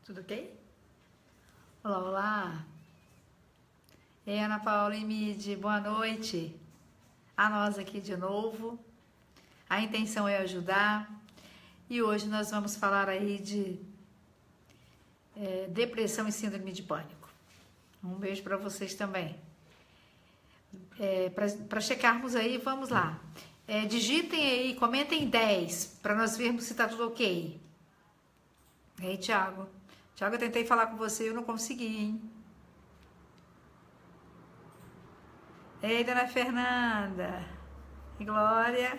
Tudo ok? Olá, olá. Ei, Ana Paula e Midi, boa noite. A nós aqui de novo. A intenção é ajudar. E hoje nós vamos falar aí de depressão e síndrome de pânico. Um beijo para vocês também. Para checarmos aí, vamos lá. Digitem aí, comentem 10 para nós vermos se tá tudo ok. Ei, Thiago. Thiago, eu tentei falar com você e eu não consegui, hein? Ei, dona Fernanda. Glória.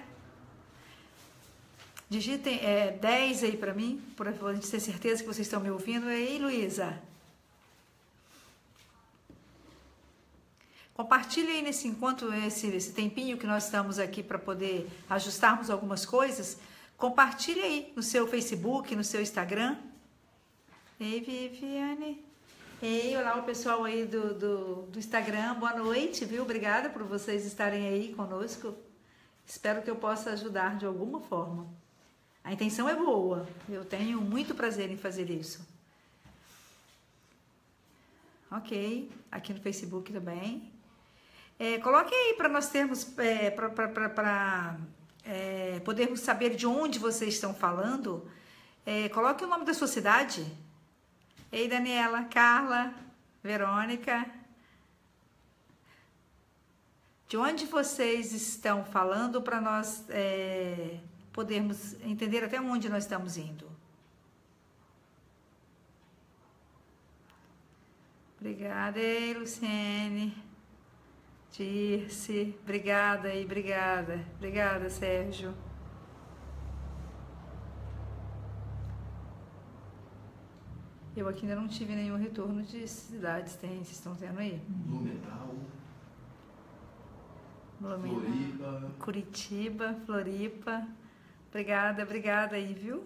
Digitem 10 aí pra mim, por a gente ter certeza que vocês estão me ouvindo. Ei, Luísa. Compartilhe aí esse tempinho que nós estamos aqui para poder ajustarmos algumas coisas. Compartilhe aí no seu Facebook, no seu Instagram. Ei, Viviane. Ei, olá o pessoal aí do Instagram, boa noite, viu? Obrigada por vocês estarem aí conosco. Espero que eu possa ajudar de alguma forma. A intenção é boa, eu tenho muito prazer em fazer isso. Ok, aqui no Facebook também. Coloque aí para nós termos, para podermos saber de onde vocês estão falando. Coloque o nome da sua cidade. Ei, Daniela, Carla, Verônica. De onde vocês estão falando para nós podermos entender até onde nós estamos indo? Obrigada, ei, Luciene. Dirce, obrigada aí, obrigada. Obrigada, Sérgio. Eu aqui ainda não tive nenhum retorno de cidades, vocês estão tendo aí? Blumenau, Floripa, Curitiba, Floripa. Obrigada aí, viu?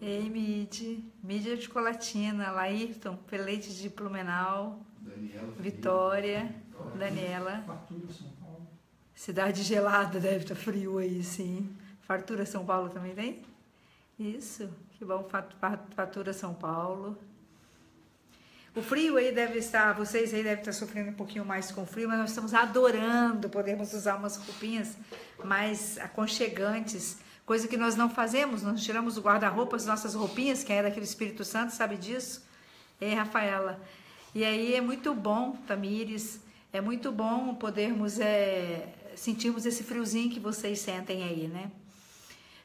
Ei, Mídia de Colatina, Laírton, Peleite de Blumenau, Daniela, Vitória, Daniela. Fartura, São Paulo. Cidade gelada, deve estar frio aí, sim. Fartura, São Paulo também tem? Isso, que bom, Fartura, São Paulo. O frio aí deve estar, vocês aí devem estar sofrendo um pouquinho mais com o frio, mas nós estamos adorando podermos usar umas roupinhas mais aconchegantes, coisa que nós não fazemos, nós tiramos do guarda-roupa as nossas roupinhas, quem é daquele Espírito Santo sabe disso. Ei, Rafaela. E aí é muito bom, Tamires, é muito bom podermos sentirmos esse friozinho que vocês sentem aí, né?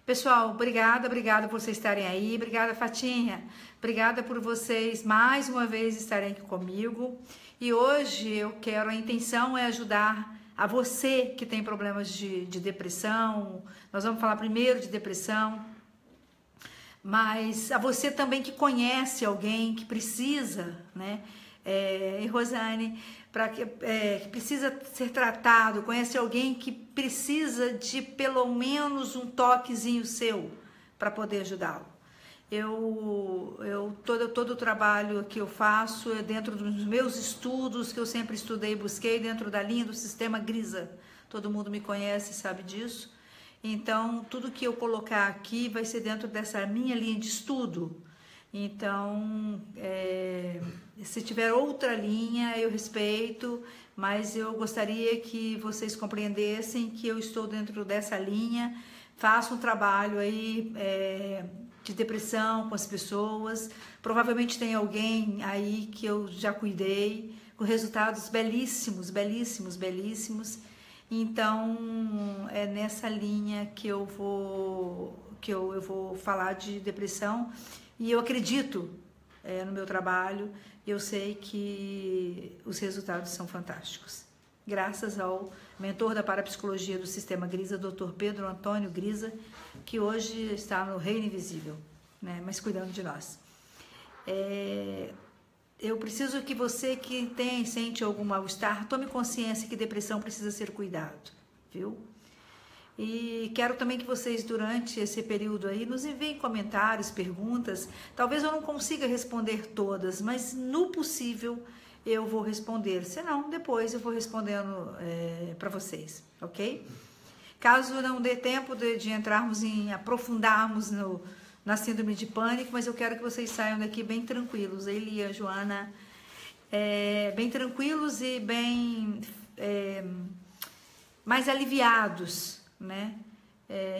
Pessoal, obrigada por vocês estarem aí, obrigada, Fatinha, obrigada por vocês mais uma vez estarem aqui comigo. E hoje a intenção é ajudar a você que tem problemas de depressão. Nós vamos falar primeiro de depressão, mas a você também que conhece alguém que precisa, né? Rosane, que precisa ser tratado, conhece alguém que precisa de pelo menos um toquezinho seu para poder ajudá-lo. Todo o trabalho que eu faço é dentro dos meus estudos, que eu sempre estudei e busquei, dentro da linha do sistema Grisa. Todo mundo me conhece, sabe disso. Então, tudo que eu colocar aqui vai ser dentro dessa minha linha de estudo. Então, se tiver outra linha, eu respeito, mas eu gostaria que vocês compreendessem que eu estou dentro dessa linha, faço um trabalho aí de depressão com as pessoas, provavelmente tem alguém aí que eu já cuidei, com resultados belíssimos, então é nessa linha que eu vou falar de depressão. E eu acredito no meu trabalho, eu sei que os resultados são fantásticos. Graças ao mentor da parapsicologia do Sistema Grisa, Dr. Pedro Antônio Grisa, que hoje está no Reino Invisível, né, mas cuidando de nós. eu preciso que você que sente algum mal-estar, tome consciência que depressão precisa ser cuidado, viu? E quero também que vocês, durante esse período aí, nos enviem comentários, perguntas. Talvez eu não consiga responder todas, mas no possível eu vou responder. Senão, depois eu vou respondendo para vocês, ok? Caso não dê tempo de entrarmos aprofundarmos na síndrome de pânico, mas eu quero que vocês saiam daqui bem tranquilos. Elia, Joana, bem tranquilos e bem mais aliviados, né,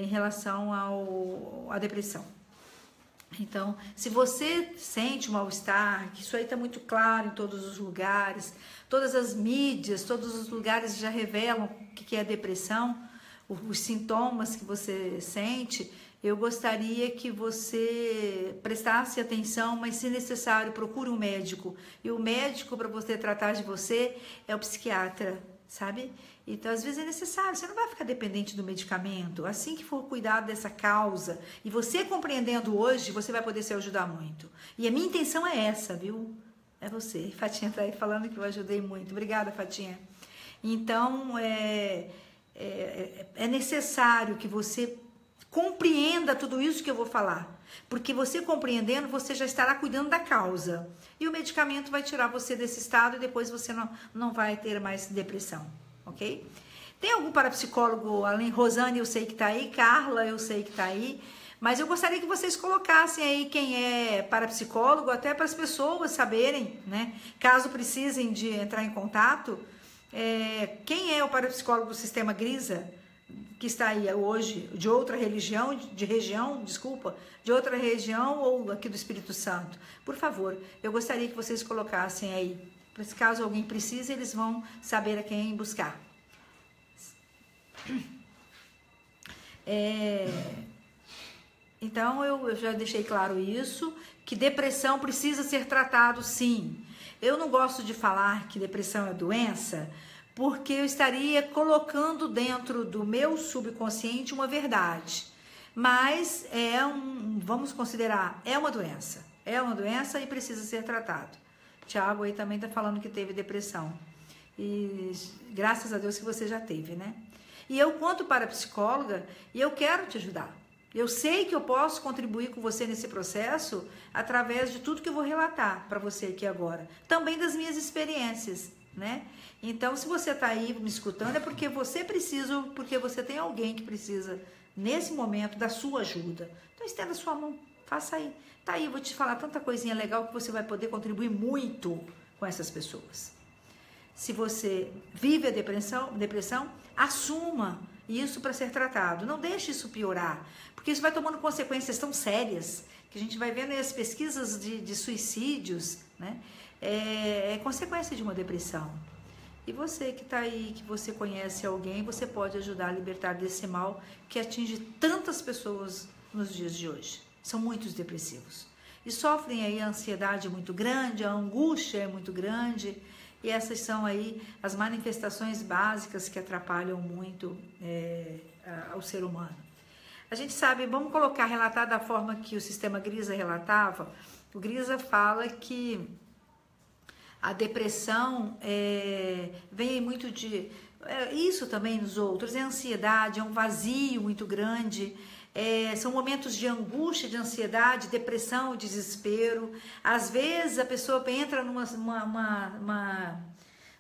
em relação à depressão. Então, se você sente um mal-estar, que isso aí está muito claro em todos os lugares, todas as mídias, todos os lugares já revelam o que é a depressão, os sintomas que você sente, eu gostaria que você prestasse atenção, mas se necessário, procure um médico. E o médico, para você tratar de você, é o psiquiatra, sabe? Então, às vezes é necessário, você não vai ficar dependente do medicamento. Assim que for cuidar dessa causa, e você compreendendo hoje, você vai poder se ajudar muito. E a minha intenção é essa, viu? É você. Fatinha tá aí falando que eu ajudei muito. Obrigada, Fatinha. Então, é necessário que você compreenda tudo isso que eu vou falar. Porque você compreendendo, você já estará cuidando da causa. E o medicamento vai tirar você desse estado e depois você não vai ter mais depressão. Ok? Tem algum parapsicólogo, além Rosane, eu sei que tá aí, Carla, eu sei que tá aí, mas eu gostaria que vocês colocassem aí quem é parapsicólogo, até para as pessoas saberem, né? Caso precisem de entrar em contato, quem é o parapsicólogo do Sistema Grisa, que está aí hoje, de outra religião, de outra região ou aqui do Espírito Santo. Por favor, eu gostaria que vocês colocassem aí. Caso alguém precise, eles vão saber a quem buscar. Então, eu já deixei claro isso, que depressão precisa ser tratado, sim. Eu não gosto de falar que depressão é doença, porque eu estaria colocando dentro do meu subconsciente uma verdade. Mas vamos considerar, é uma doença e precisa ser tratado. Tiago aí também está falando que teve depressão. E graças a Deus que você já teve, né? E eu, quanto parapsicóloga, eu quero te ajudar. Eu sei que eu posso contribuir com você nesse processo através de tudo que eu vou relatar para você aqui agora. Também das minhas experiências, né? Então, se você está aí me escutando, é porque você precisa, porque você tem alguém que precisa, nesse momento, da sua ajuda. Então, estenda a sua mão, faça aí. Tá aí, eu vou te falar tanta coisinha legal que você vai poder contribuir muito com essas pessoas. Se você vive a depressão, assuma isso para ser tratado. Não deixe isso piorar, porque isso vai tomando consequências tão sérias que a gente vai vendo aí as pesquisas de suicídios, né? É consequência de uma depressão. E você que está aí, que você conhece alguém, você pode ajudar a libertar desse mal que atinge tantas pessoas nos dias de hoje. São muitos depressivos. E sofrem aí a ansiedade muito grande, a angústia é muito grande. E essas são aí as manifestações básicas que atrapalham muito ao ser humano. A gente sabe, vamos relatar da forma que o Sistema Grisa relatava. O Grisa fala que a depressão vem muito de... isso também nos outros, é ansiedade, é um vazio muito grande... são momentos de angústia, de ansiedade, depressão, desespero. Às vezes a pessoa entra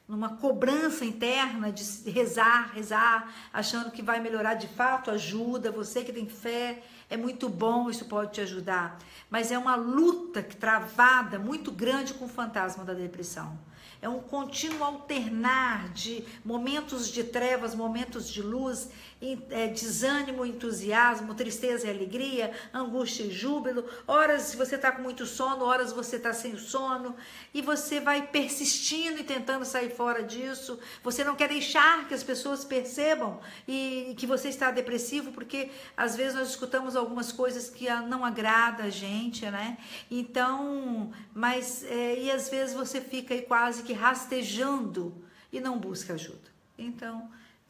numa cobrança interna de rezar, achando que vai melhorar de fato, ajuda. Você que tem fé, é muito bom, isso pode te ajudar. Mas é uma luta travada muito grande com o fantasma da depressão. É um contínuo alternar de momentos de trevas, momentos de luz, desânimo, entusiasmo, tristeza e alegria, angústia e júbilo. Horas você está com muito sono, horas você está sem sono, e você vai persistindo e tentando sair fora disso. Você não quer deixar que as pessoas percebam e que você está depressivo, porque às vezes nós escutamos algumas coisas que não agrada a gente, né? Então, e às vezes você fica aí quase que rastejando e não busca ajuda. Então,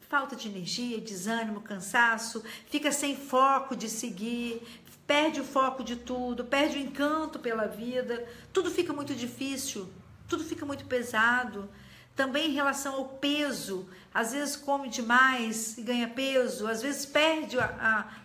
falta de energia, desânimo, cansaço, fica sem foco de seguir, perde o foco de tudo, perde o encanto pela vida, tudo fica muito difícil, tudo fica muito pesado. Também em relação ao peso, às vezes come demais e ganha peso, às vezes perde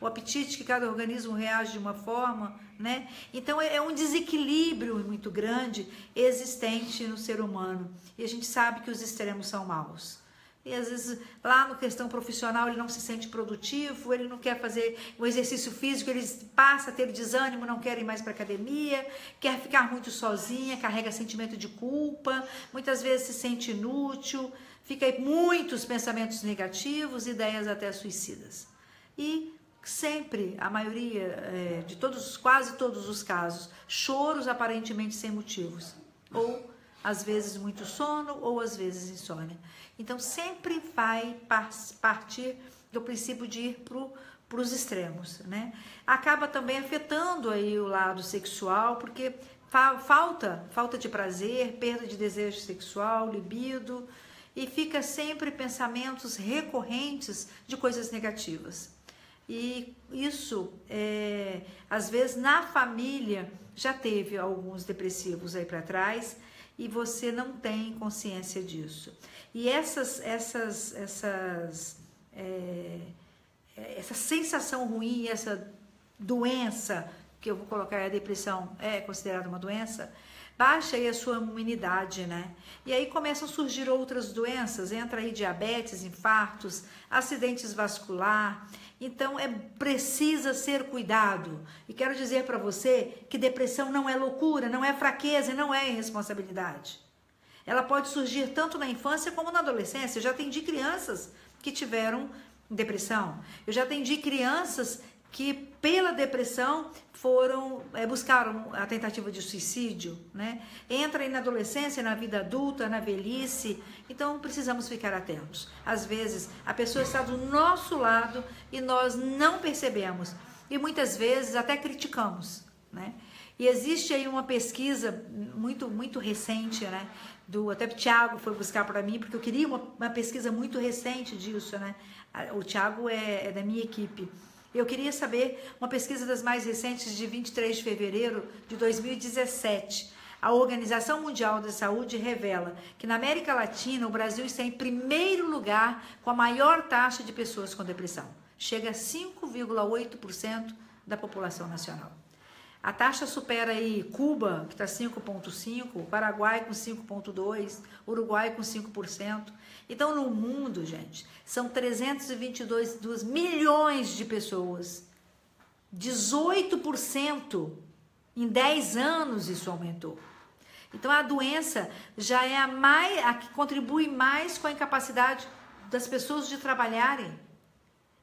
o apetite, que cada organismo reage de uma forma, né? Então é um desequilíbrio muito grande existente no ser humano. E a gente sabe que os extremos são maus. E às vezes lá no questão profissional ele não se sente produtivo, ele não quer fazer o exercício físico, ele passa a ter desânimo, não quer ir mais para academia, quer ficar muito sozinha, carrega sentimento de culpa, muitas vezes se sente inútil, fica aí muitos pensamentos negativos, ideias até suicidas. E sempre, a maioria de todos, quase todos os casos, choros aparentemente sem motivos, ou às vezes muito sono, ou às vezes insônia. Então sempre vai partir do princípio de ir para os extremos, né? Acaba também afetando aí o lado sexual, porque falta de prazer, perda de desejo sexual, libido, e fica sempre pensamentos recorrentes de coisas negativas. E isso, às vezes na família já teve alguns depressivos aí para trás e você não tem consciência disso. E essa sensação ruim, essa doença, que eu vou colocar a depressão, é considerada uma doença, baixa aí a sua imunidade, né? E aí começam a surgir outras doenças, entra aí diabetes, infartos, acidentes vascular. Então precisa ser cuidado. E quero dizer para você que depressão não é loucura, não é fraqueza e não é irresponsabilidade. Ela pode surgir tanto na infância como na adolescência. Eu já atendi crianças que tiveram depressão. Eu já atendi crianças que pela depressão buscaram a tentativa de suicídio, né? Entra aí na adolescência, na vida adulta, na velhice. Então precisamos ficar atentos. Às vezes a pessoa está do nosso lado e nós não percebemos. E muitas vezes até criticamos, né? E existe aí uma pesquisa muito recente, né? Até o Thiago foi buscar para mim, porque eu queria uma pesquisa muito recente disso, né? O Thiago é da minha equipe. Eu queria saber uma pesquisa das mais recentes de 23 de fevereiro de 2017. A Organização Mundial da Saúde revela que na América Latina o Brasil está em primeiro lugar com a maior taxa de pessoas com depressão. Chega a 5,8% da população nacional. A taxa supera aí Cuba, que está 5,5%, Paraguai com 5,2%, Uruguai com 5%. Então, no mundo, gente, são 322 milhões de pessoas. 18% em 10 anos isso aumentou. Então, a doença já é a que contribui mais com a incapacidade das pessoas de trabalharem.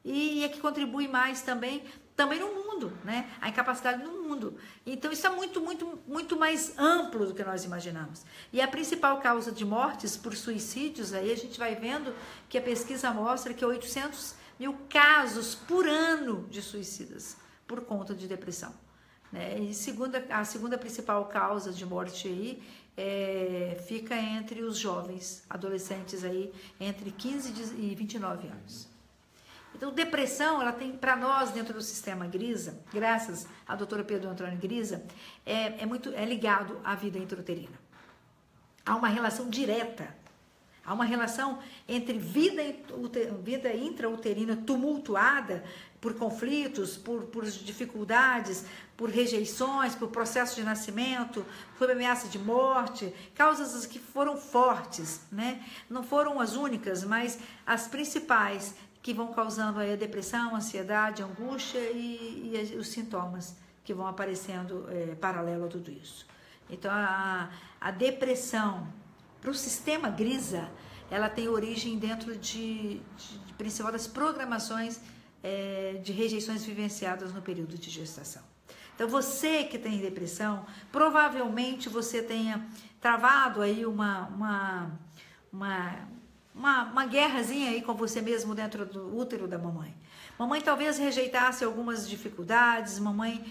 E a que contribui mais também no mundo, né? A incapacidade no mundo. Então, isso é muito mais amplo do que nós imaginamos. E a principal causa de mortes por suicídios, aí a gente vai vendo que a pesquisa mostra que 800 mil casos por ano de suicidas por conta de depressão, né? E a segunda principal causa de morte aí fica entre os jovens, adolescentes aí, entre 15 e 29 anos. Então, depressão, ela tem, para nós, dentro do sistema Grisa, graças à doutora Pedro Antônio Grisa, é ligado à vida intrauterina. Há uma relação direta, há uma relação entre vida intrauterina tumultuada por conflitos, por dificuldades, por rejeições, por processo de nascimento, por ameaça de morte, causas que foram fortes, né? Não foram as únicas, mas as principais, que vão causando aí a depressão, a ansiedade, a angústia e os sintomas que vão aparecendo paralelo a tudo isso. Então, a depressão, para o sistema Grisa, ela tem origem dentro de principal das programações de rejeições vivenciadas no período de gestação. Então, você que tem depressão, provavelmente você tenha travado aí uma guerrazinha aí com você mesmo dentro do útero da mamãe. Mamãe talvez rejeitasse algumas dificuldades, mamãe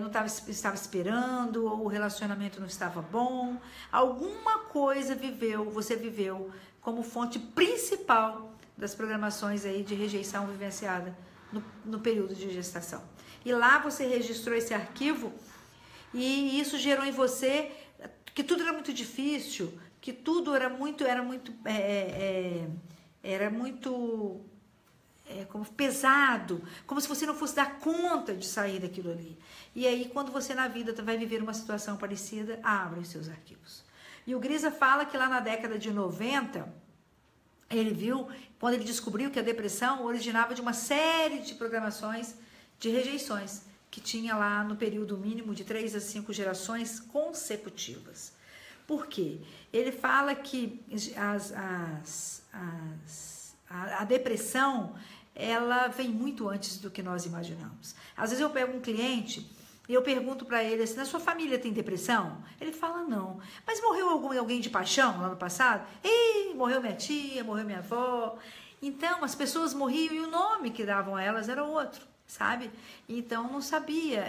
não estava esperando, ou o relacionamento não estava bom. Alguma coisa você viveu como fonte principal das programações aí de rejeição vivenciada no período de gestação. E lá você registrou esse arquivo e isso gerou em você que tudo era muito difícil, que tudo era muito como pesado, como se você não fosse dar conta de sair daquilo ali. E aí, quando você na vida vai viver uma situação parecida, abre os seus arquivos. E o Grisa fala que lá na década de 90, ele viu, quando ele descobriu que a depressão originava de uma série de programações de rejeições, que tinha lá no período mínimo de 3 a 5 gerações consecutivas. Por quê? Ele fala que a depressão, ela vem muito antes do que nós imaginamos. Às vezes eu pego um cliente e eu pergunto para ele assim, na sua família tem depressão? Ele fala não. Mas morreu alguém de paixão no ano passado? Ih, morreu minha tia, morreu minha avó. Então as pessoas morriam e o nome que davam a elas era outro, sabe? Então não sabia.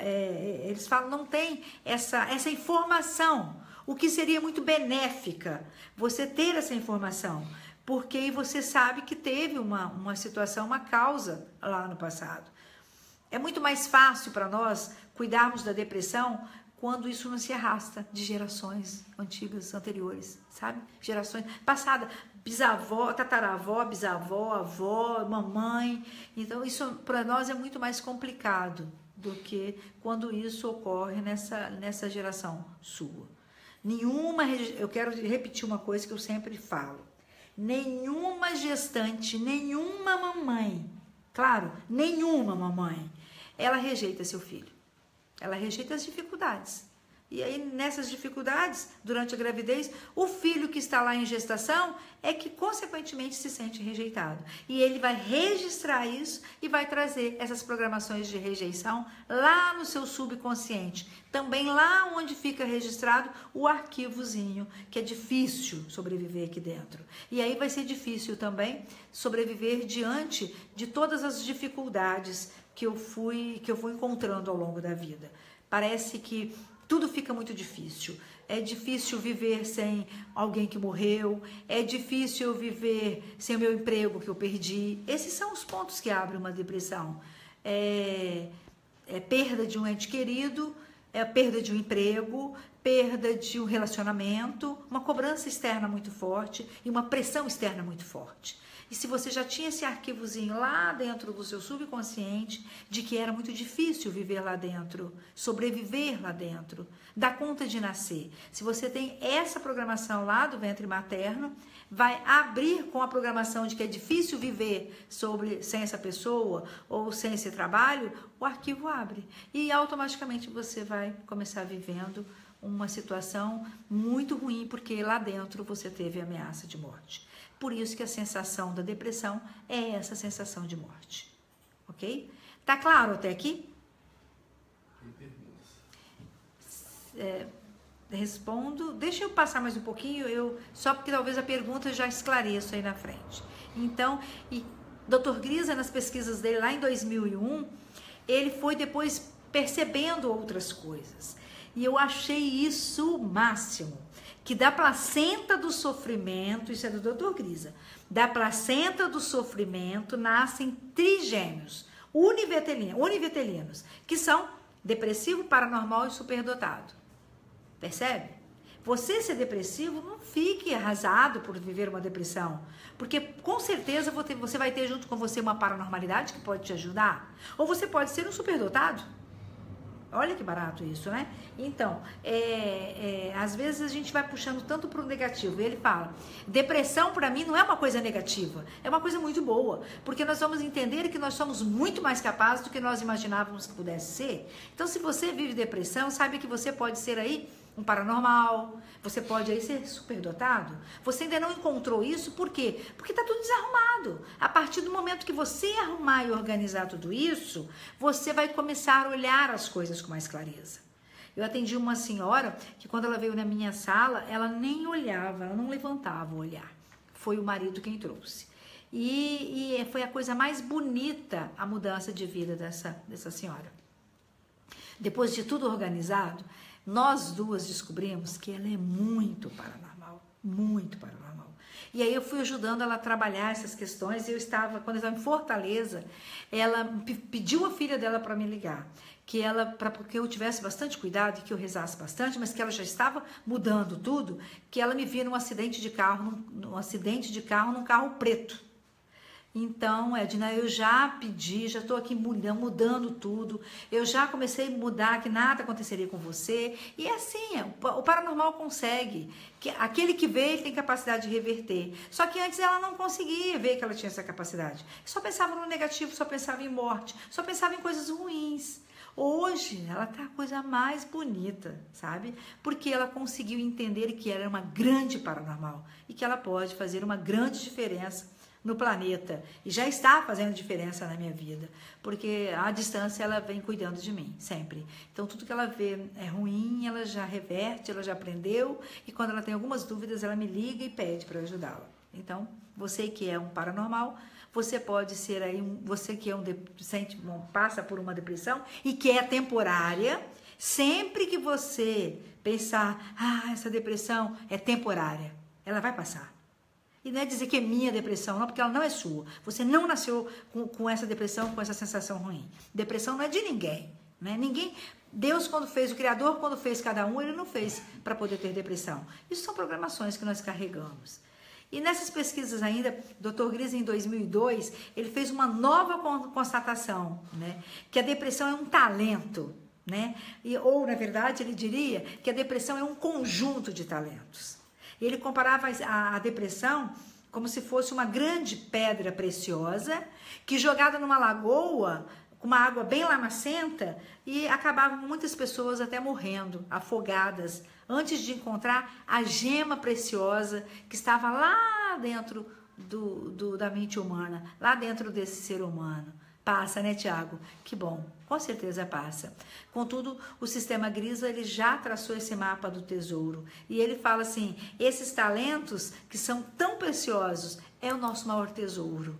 Eles falam, não tem essa informação. O que seria muito benéfica você ter essa informação. Porque aí você sabe que teve uma situação, uma causa lá no passado. É muito mais fácil para nós cuidarmos da depressão quando isso não se arrasta de gerações antigas, anteriores, sabe? Gerações passadas, bisavó, tataravó, bisavó, avó, mamãe. Então isso para nós é muito mais complicado do que quando isso ocorre nessa geração sua. Eu quero repetir uma coisa que eu sempre falo. Nenhuma gestante, nenhuma mamãe, claro, nenhuma mamãe, ela rejeita seu filho. Ela rejeita as dificuldades. E aí, nessas dificuldades, durante a gravidez, o filho que está lá em gestação é que, consequentemente, se sente rejeitado. E ele vai registrar isso e vai trazer essas programações de rejeição lá no seu subconsciente. Também lá onde fica registrado o arquivozinho, que é difícil sobreviver aqui dentro. E aí vai ser difícil também sobreviver diante de todas as dificuldades que eu fui encontrando ao longo da vida. Parece que tudo fica muito difícil. É difícil viver sem alguém que morreu. É difícil viver sem o meu emprego que eu perdi. Esses são os pontos que abrem uma depressão. É perda de um ente querido, é a perda de um emprego, perda de um relacionamento, uma cobrança externa muito forte e uma pressão externa muito forte. E se você já tinha esse arquivozinho lá dentro do seu subconsciente, de que era muito difícil viver lá dentro, sobreviver lá dentro, dar conta de nascer. Se você tem essa programação lá do ventre materno, vai abrir com a programação de que é difícil viver sem essa pessoa ou sem esse trabalho, o arquivo abre. E automaticamente você vai começar vivendo uma situação muito ruim, porque lá dentro você teve ameaça de morte. Por isso que a sensação da depressão é essa sensação de morte. Ok? Tá claro até aqui? Tem perguntas. Respondo. Deixa eu passar mais um pouquinho, só porque talvez a pergunta já esclareça aí na frente. Então, Dr. Grisa, nas pesquisas dele lá em 2001, ele foi depois percebendo outras coisas. E eu achei isso o máximo. Que da placenta do sofrimento, isso é do Dr. Grisa, da placenta do sofrimento nascem trigêmeos, univitelinos, que são depressivo, paranormal e superdotado. Percebe? Você ser depressivo, não fique arrasado por viver uma depressão, porque com certeza você vai ter junto com você uma paranormalidade que pode te ajudar, ou você pode ser um superdotado. Olha que barato isso, né? Então, às vezes a gente vai puxando tanto para o negativo. E ele fala, depressão para mim não é uma coisa negativa, é uma coisa muito boa, porque nós vamos entender que nós somos muito mais capazes do que nós imaginávamos que pudesse ser. Então, se você vive depressão, saiba que você pode ser aí um paranormal, você pode aí ser superdotado. Você ainda não encontrou isso, por quê? Porque tá tudo desarrumado. A partir do momento que você arrumar e organizar tudo isso, você vai começar a olhar as coisas com mais clareza. Eu atendi uma senhora que quando ela veio na minha sala, ela nem olhava, ela não levantava o olhar. Foi o marido quem trouxe. E foi a coisa mais bonita a mudança de vida dessa senhora. Depois de tudo organizado, nós duas descobrimos que ela é muito paranormal, muito paranormal. E aí eu fui ajudando ela a trabalhar essas questões. Quando eu estava em Fortaleza, ela pediu a filha dela para me ligar. que ela, para que eu tivesse bastante cuidado e que eu rezasse bastante, mas que ela já estava mudando tudo, que ela me via num acidente de carro, num carro preto. Então, Edna, eu já pedi, já estou aqui mudando tudo, eu já comecei a mudar que nada aconteceria com você, e é assim, o paranormal consegue, que aquele que vê, ele tem capacidade de reverter, só que antes ela não conseguia ver que ela tinha essa capacidade, só pensava no negativo, só pensava em morte, só pensava em coisas ruins. Hoje, ela tá a coisa mais bonita, sabe? Porque ela conseguiu entender que ela é uma grande paranormal e que ela pode fazer uma grande diferença no planeta, e já está fazendo diferença na minha vida, porque a distância ela vem cuidando de mim, sempre. Então tudo que ela vê é ruim, ela já reverte, ela já aprendeu, e quando ela tem algumas dúvidas, ela me liga e pede para ajudá-la. Então, você que é um paranormal, você pode ser aí, você que é passa por uma depressão e que é temporária, sempre que você pensar, essa depressão é temporária, ela vai passar. E não é dizer que é minha depressão, não, porque ela não é sua. Você não nasceu com essa depressão, com essa sensação ruim. Depressão não é de ninguém, né? Ninguém. Deus, quando fez, o Criador, quando fez cada um, ele não fez para poder ter depressão. Isso são programações que nós carregamos. E nessas pesquisas ainda, Dr. Gris, em 2002, ele fez uma nova constatação, né? Que a depressão é um talento, né? Ou, na verdade, ele diria que a depressão é um conjunto de talentos. Ele comparava a depressão como se fosse uma grande pedra preciosa que jogada numa lagoa, com uma água bem lamacenta, e acabavam muitas pessoas até morrendo, afogadas, antes de encontrar a gema preciosa que estava lá dentro da mente humana, lá dentro desse ser humano. Passa, né, Tiago? Que bom, com certeza passa. Contudo, o sistema Grisa, ele já traçou esse mapa do tesouro. E ele fala assim, esses talentos que são tão preciosos, é o nosso maior tesouro.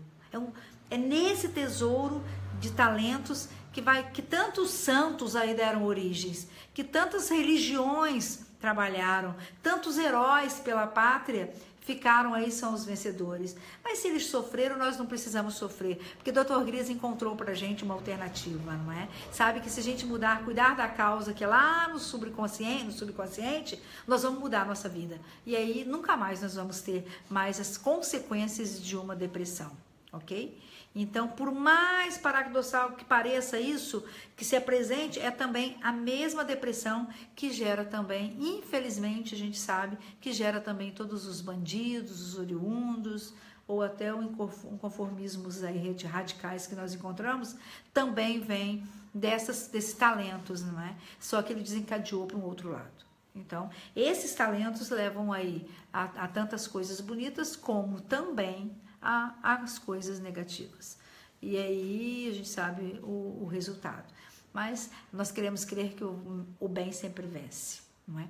É nesse tesouro de talentos que tantos santos aí deram origens, que tantas religiões trabalharam, tantos heróis pela pátria ficaram aí, são os vencedores. Mas se eles sofreram, nós não precisamos sofrer, porque o Dr. Gris encontrou pra gente uma alternativa, não é? Sabe que se a gente cuidar da causa que é lá no subconsciente, nós vamos mudar a nossa vida. E aí nunca mais nós vamos ter mais as consequências de uma depressão, ok? Então, por mais paradoxal que pareça isso, que se apresente, é também a mesma depressão que gera também, infelizmente, a gente sabe, que gera também todos os bandidos, os oriundos, ou até o inconformismos aí radicais que nós encontramos, também vem desses talentos, não é? Só que ele desencadeou para um outro lado. Então, esses talentos levam aí a tantas coisas bonitas, como também as coisas negativas. E aí a gente sabe o resultado. Mas nós queremos crer que o bem sempre vence, não é?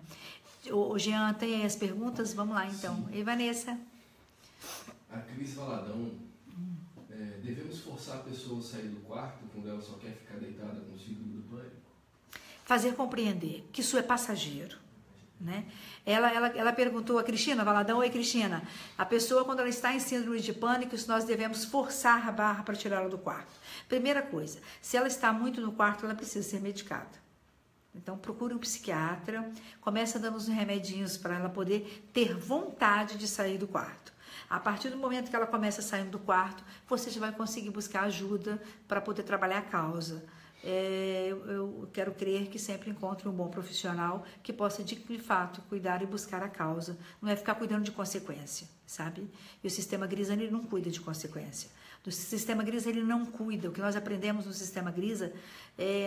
O Jean tem aí as perguntas? Vamos lá então. Sim. E Vanessa? A Cris Valadão, devemos forçar a pessoa a sair do quarto quando ela só quer ficar deitada com o síndrome do pânico? Fazer compreender que isso é passageiro. Né? Ela perguntou a Cristina Valadão, oi Cristina, a pessoa quando ela está em síndrome de pânico, se nós devemos forçar a barra para tirá-la do quarto. Primeira coisa, se ela está muito no quarto, ela precisa ser medicada. Então procure um psiquiatra, começa dando uns remedinhos para ela poder ter vontade de sair do quarto. A partir do momento que ela começa saindo do quarto, você já vai conseguir buscar ajuda para poder trabalhar a causa. Eu quero crer que sempre encontre um bom profissional que possa de fato cuidar e buscar a causa, não é ficar cuidando de consequência, sabe? E o sistema Grisa, ele não cuida de consequência. Do sistema Grisa, ele não cuida. O que nós aprendemos no sistema Grisa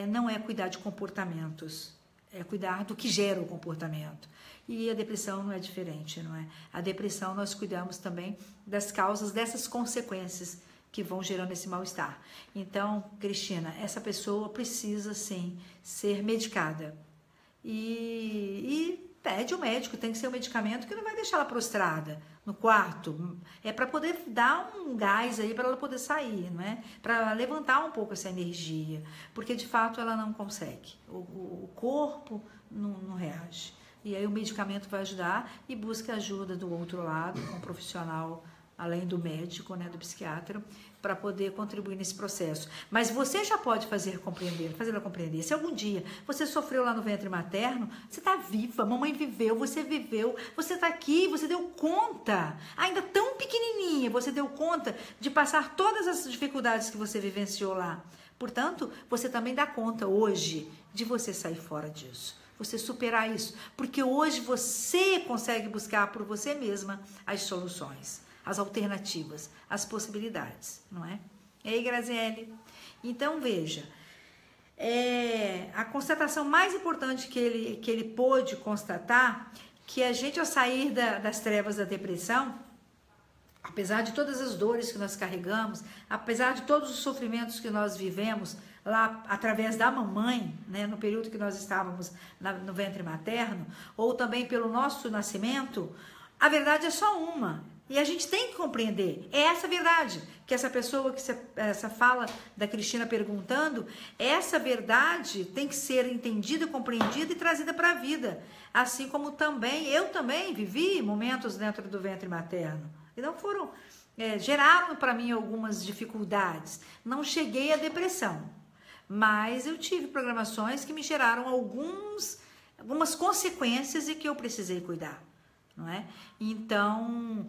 não é cuidar de comportamentos, é cuidar do que gera o comportamento. E a depressão não é diferente, não é? A depressão nós cuidamos também das causas, dessas consequências que vão gerando esse mal-estar. Então, Cristina, essa pessoa precisa, sim, ser medicada. E pede ao médico, tem que ser um medicamento que não vai deixar ela prostrada no quarto. É para poder dar um gás aí para ela poder sair, não é? Para levantar um pouco essa energia. Porque, de fato, ela não consegue. O corpo não reage. E aí o medicamento vai ajudar e busca ajuda do outro lado, com um profissional além do médico, né, do psiquiatra, para poder contribuir nesse processo. Mas você já pode fazer ela compreender. Se algum dia você sofreu lá no ventre materno, você está viva, mamãe viveu, você está aqui, você deu conta, ainda tão pequenininha, você deu conta de passar todas as dificuldades que você vivenciou lá. Portanto, você também dá conta hoje de você sair fora disso, você superar isso, porque hoje você consegue buscar por você mesma as soluções, as alternativas, as possibilidades, não é? E aí, Graziele? Então, veja, a constatação mais importante que ele pôde constatar, que a gente, ao sair das trevas da depressão, apesar de todas as dores que nós carregamos, apesar de todos os sofrimentos que nós vivemos lá através da mamãe, né, no período que nós estávamos no ventre materno, ou também pelo nosso nascimento, a verdade é só uma. E a gente tem que compreender, é essa verdade, que essa pessoa, essa fala da Cristina perguntando, essa verdade tem que ser entendida, compreendida e trazida para a vida. Assim como eu também vivi momentos dentro do ventre materno. E não foram, geraram para mim algumas dificuldades. Não cheguei à depressão, mas eu tive programações que me geraram algumas consequências e que eu precisei cuidar. Não é? Então,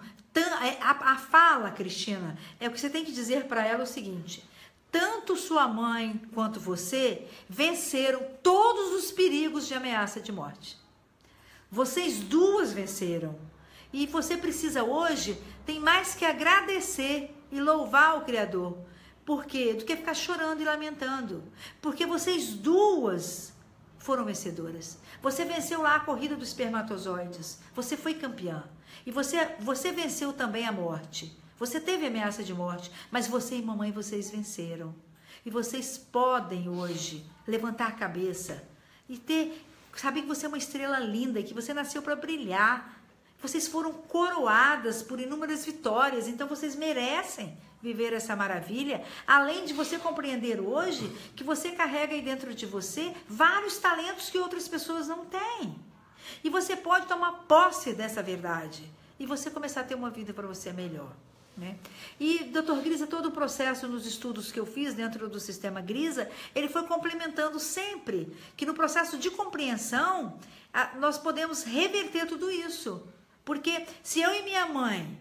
a fala, Cristina, o que você tem que dizer para ela é o seguinte: tanto sua mãe quanto você venceram todos os perigos de ameaça de morte. Vocês duas venceram. E você precisa hoje, tem mais que agradecer e louvar o Criador. Por quê? Do que ficar chorando e lamentando. Porque vocês duas foram vencedoras. Você venceu lá a corrida dos espermatozoides. Você foi campeã. E você venceu também a morte. Você teve ameaça de morte, mas você e mamãe, vocês venceram. E vocês podem hoje levantar a cabeça e saber que você é uma estrela linda, que você nasceu para brilhar. Vocês foram coroadas por inúmeras vitórias, então vocês merecem viver essa maravilha, além de você compreender hoje que você carrega aí dentro de você vários talentos que outras pessoas não têm. E você pode tomar posse dessa verdade e você começar a ter uma vida para você melhor, né? E Dr. Grisa, todo o processo nos estudos que eu fiz dentro do sistema Grisa, ele foi complementando sempre que no processo de compreensão nós podemos reverter tudo isso. Porque se eu e minha mãe,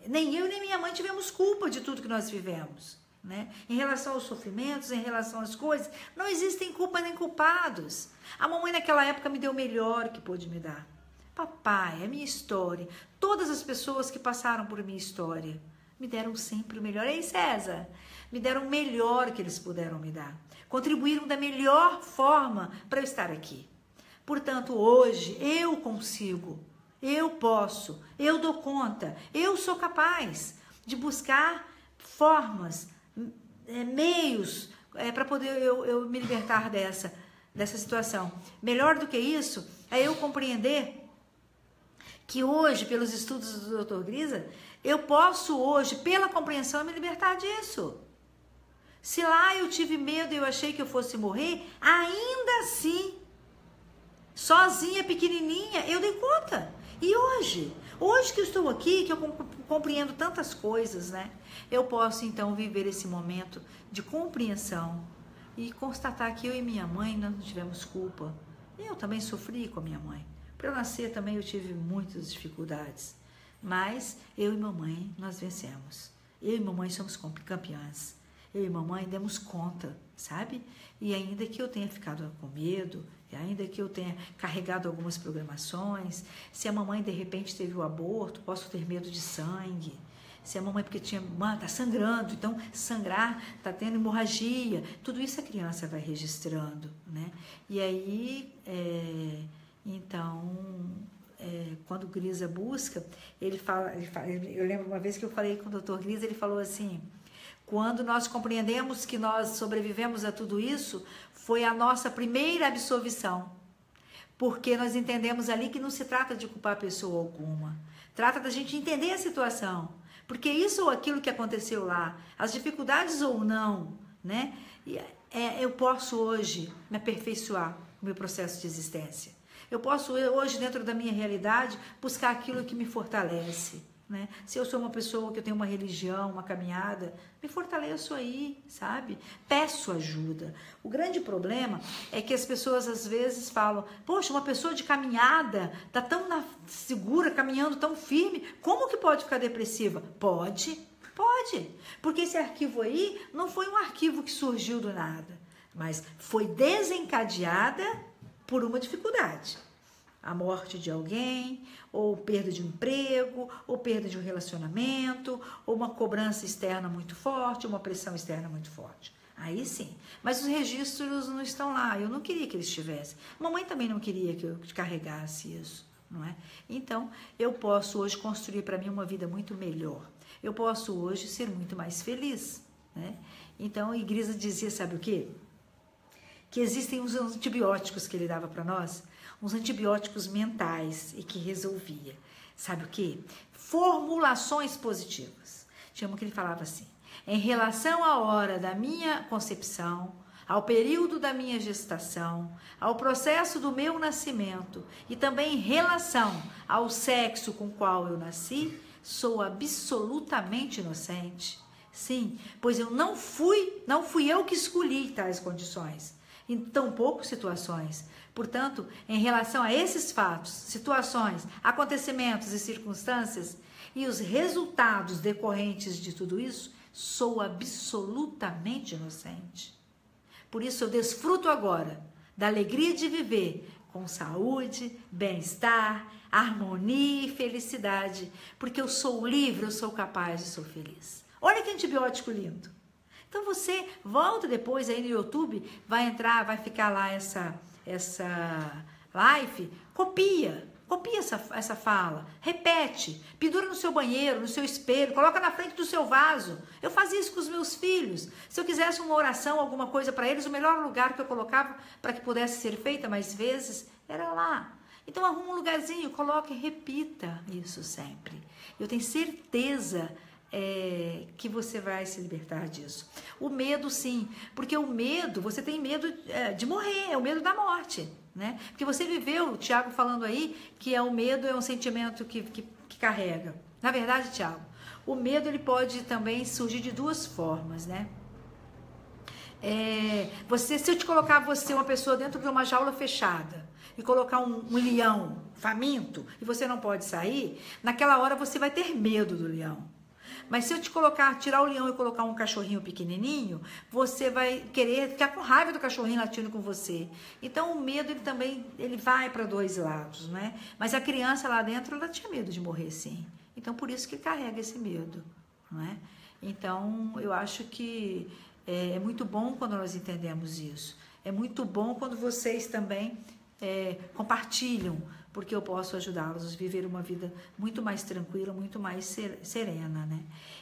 nem eu nem minha mãe tivemos culpa de tudo que nós vivemos, né? Em relação aos sofrimentos, em relação às coisas, não existem culpa nem culpados. A mamãe naquela época me deu o melhor que pôde me dar. Papai, a minha história, todas as pessoas que passaram por minha história, me deram sempre o melhor. Ei, César, me deram o melhor que eles puderam me dar. Contribuíram da melhor forma para eu estar aqui. Portanto, hoje eu consigo, eu posso, eu dou conta, eu sou capaz de buscar formas, meios para poder eu me libertar dessa situação. Melhor do que isso é eu compreender que hoje, pelos estudos do Dr. Grisa, eu posso hoje, pela compreensão, me libertar disso. Se lá eu tive medo e eu achei que eu fosse morrer, ainda assim, sozinha, pequenininha, eu dei conta. E hoje que eu estou aqui, que eu compreendo tantas coisas, né? Eu posso então viver esse momento de compreensão e constatar que eu e minha mãe não tivemos culpa. Eu também sofri com a minha mãe. Para eu nascer também eu tive muitas dificuldades. Mas eu e mamãe nós vencemos. Eu e mamãe somos campeãs. Eu e mamãe demos conta, sabe? E ainda que eu tenha ficado com medo, e ainda que eu tenha carregado algumas programações, se a mamãe de repente teve o aborto, posso ter medo de sangue. Se a mamãe, porque tá sangrando, então sangrar, tá tendo hemorragia, tudo isso a criança vai registrando, né? E aí, quando o Grisa busca, ele fala, eu lembro uma vez que eu falei com o Dr. Grisa, ele falou assim: quando nós compreendemos que nós sobrevivemos a tudo isso, foi a nossa primeira absolvição. Porque nós entendemos ali que não se trata de culpar pessoa alguma. Trata da gente entender a situação. Porque isso ou aquilo que aconteceu lá, as dificuldades ou não, né? Eu posso hoje me aperfeiçoar no meu processo de existência. Eu posso hoje, dentro da minha realidade, buscar aquilo que me fortalece, né? Se eu sou uma pessoa que eu tenho uma religião, uma caminhada, me fortaleço aí, sabe? Peço ajuda. O grande problema é que as pessoas às vezes falam, poxa, uma pessoa de caminhada tá tão segura, caminhando tão firme, como que pode ficar depressiva? Pode, porque esse arquivo aí não foi um arquivo que surgiu do nada, mas foi desencadeada por uma dificuldade. A morte de alguém, ou perda de um emprego, ou perda de um relacionamento, ou uma cobrança externa muito forte, uma pressão externa muito forte. Aí sim. Mas os registros não estão lá. Eu não queria que eles estivessem. Mamãe também não queria que eu carregasse isso, não é? Então, eu posso hoje construir para mim uma vida muito melhor. Eu posso hoje ser muito mais feliz, né? Então, a Grisa dizia, sabe o quê? Que existem uns antibióticos que ele dava para nós, uns antibióticos mentais e que resolvia. Sabe o quê? Formulações positivas. Tinha uma que ele falava assim, em relação à hora da minha concepção, ao período da minha gestação, ao processo do meu nascimento e também em relação ao sexo com o qual eu nasci, sou absolutamente inocente. Sim, pois eu não fui eu que escolhi tais condições, em tão poucas situações. Portanto, em relação a esses fatos, situações, acontecimentos e circunstâncias e os resultados decorrentes de tudo isso, sou absolutamente inocente. Por isso eu desfruto agora da alegria de viver com saúde, bem-estar, harmonia e felicidade, porque eu sou livre, eu sou capaz e sou feliz. Olha que antibiótico lindo. Então você volta depois aí no YouTube, vai entrar, vai ficar lá essa live, copia essa fala, repete, pendura no seu banheiro, no seu espelho, coloca na frente do seu vaso. Eu fazia isso com os meus filhos. Se eu quisesse uma oração, alguma coisa para eles, o melhor lugar que eu colocava para que pudesse ser feita mais vezes era lá. Então arruma um lugarzinho, coloque e repita isso sempre. Eu tenho certeza que você vai se libertar disso. O medo, sim, porque o medo, você tem medo de morrer, é o medo da morte, né? Porque você viveu, o Tiago falando aí, que o medo é um sentimento que carrega. Na verdade, Tiago, o medo ele pode também surgir de duas formas, né? Se eu te colocar uma pessoa dentro de uma jaula fechada e colocar um leão faminto e você não pode sair, naquela hora você vai ter medo do leão. Mas se eu tirar o leão e colocar um cachorrinho pequenininho, você vai querer ficar com raiva do cachorrinho latindo com você. Então o medo ele vai para dois lados, né? Mas a criança lá dentro, ela tinha medo de morrer, sim. Então por isso que carrega esse medo, não é? Então eu acho que é muito bom quando nós entendemos isso. É muito bom quando vocês também compartilham, porque eu posso ajudá-los a viver uma vida muito mais tranquila, muito mais serena, né?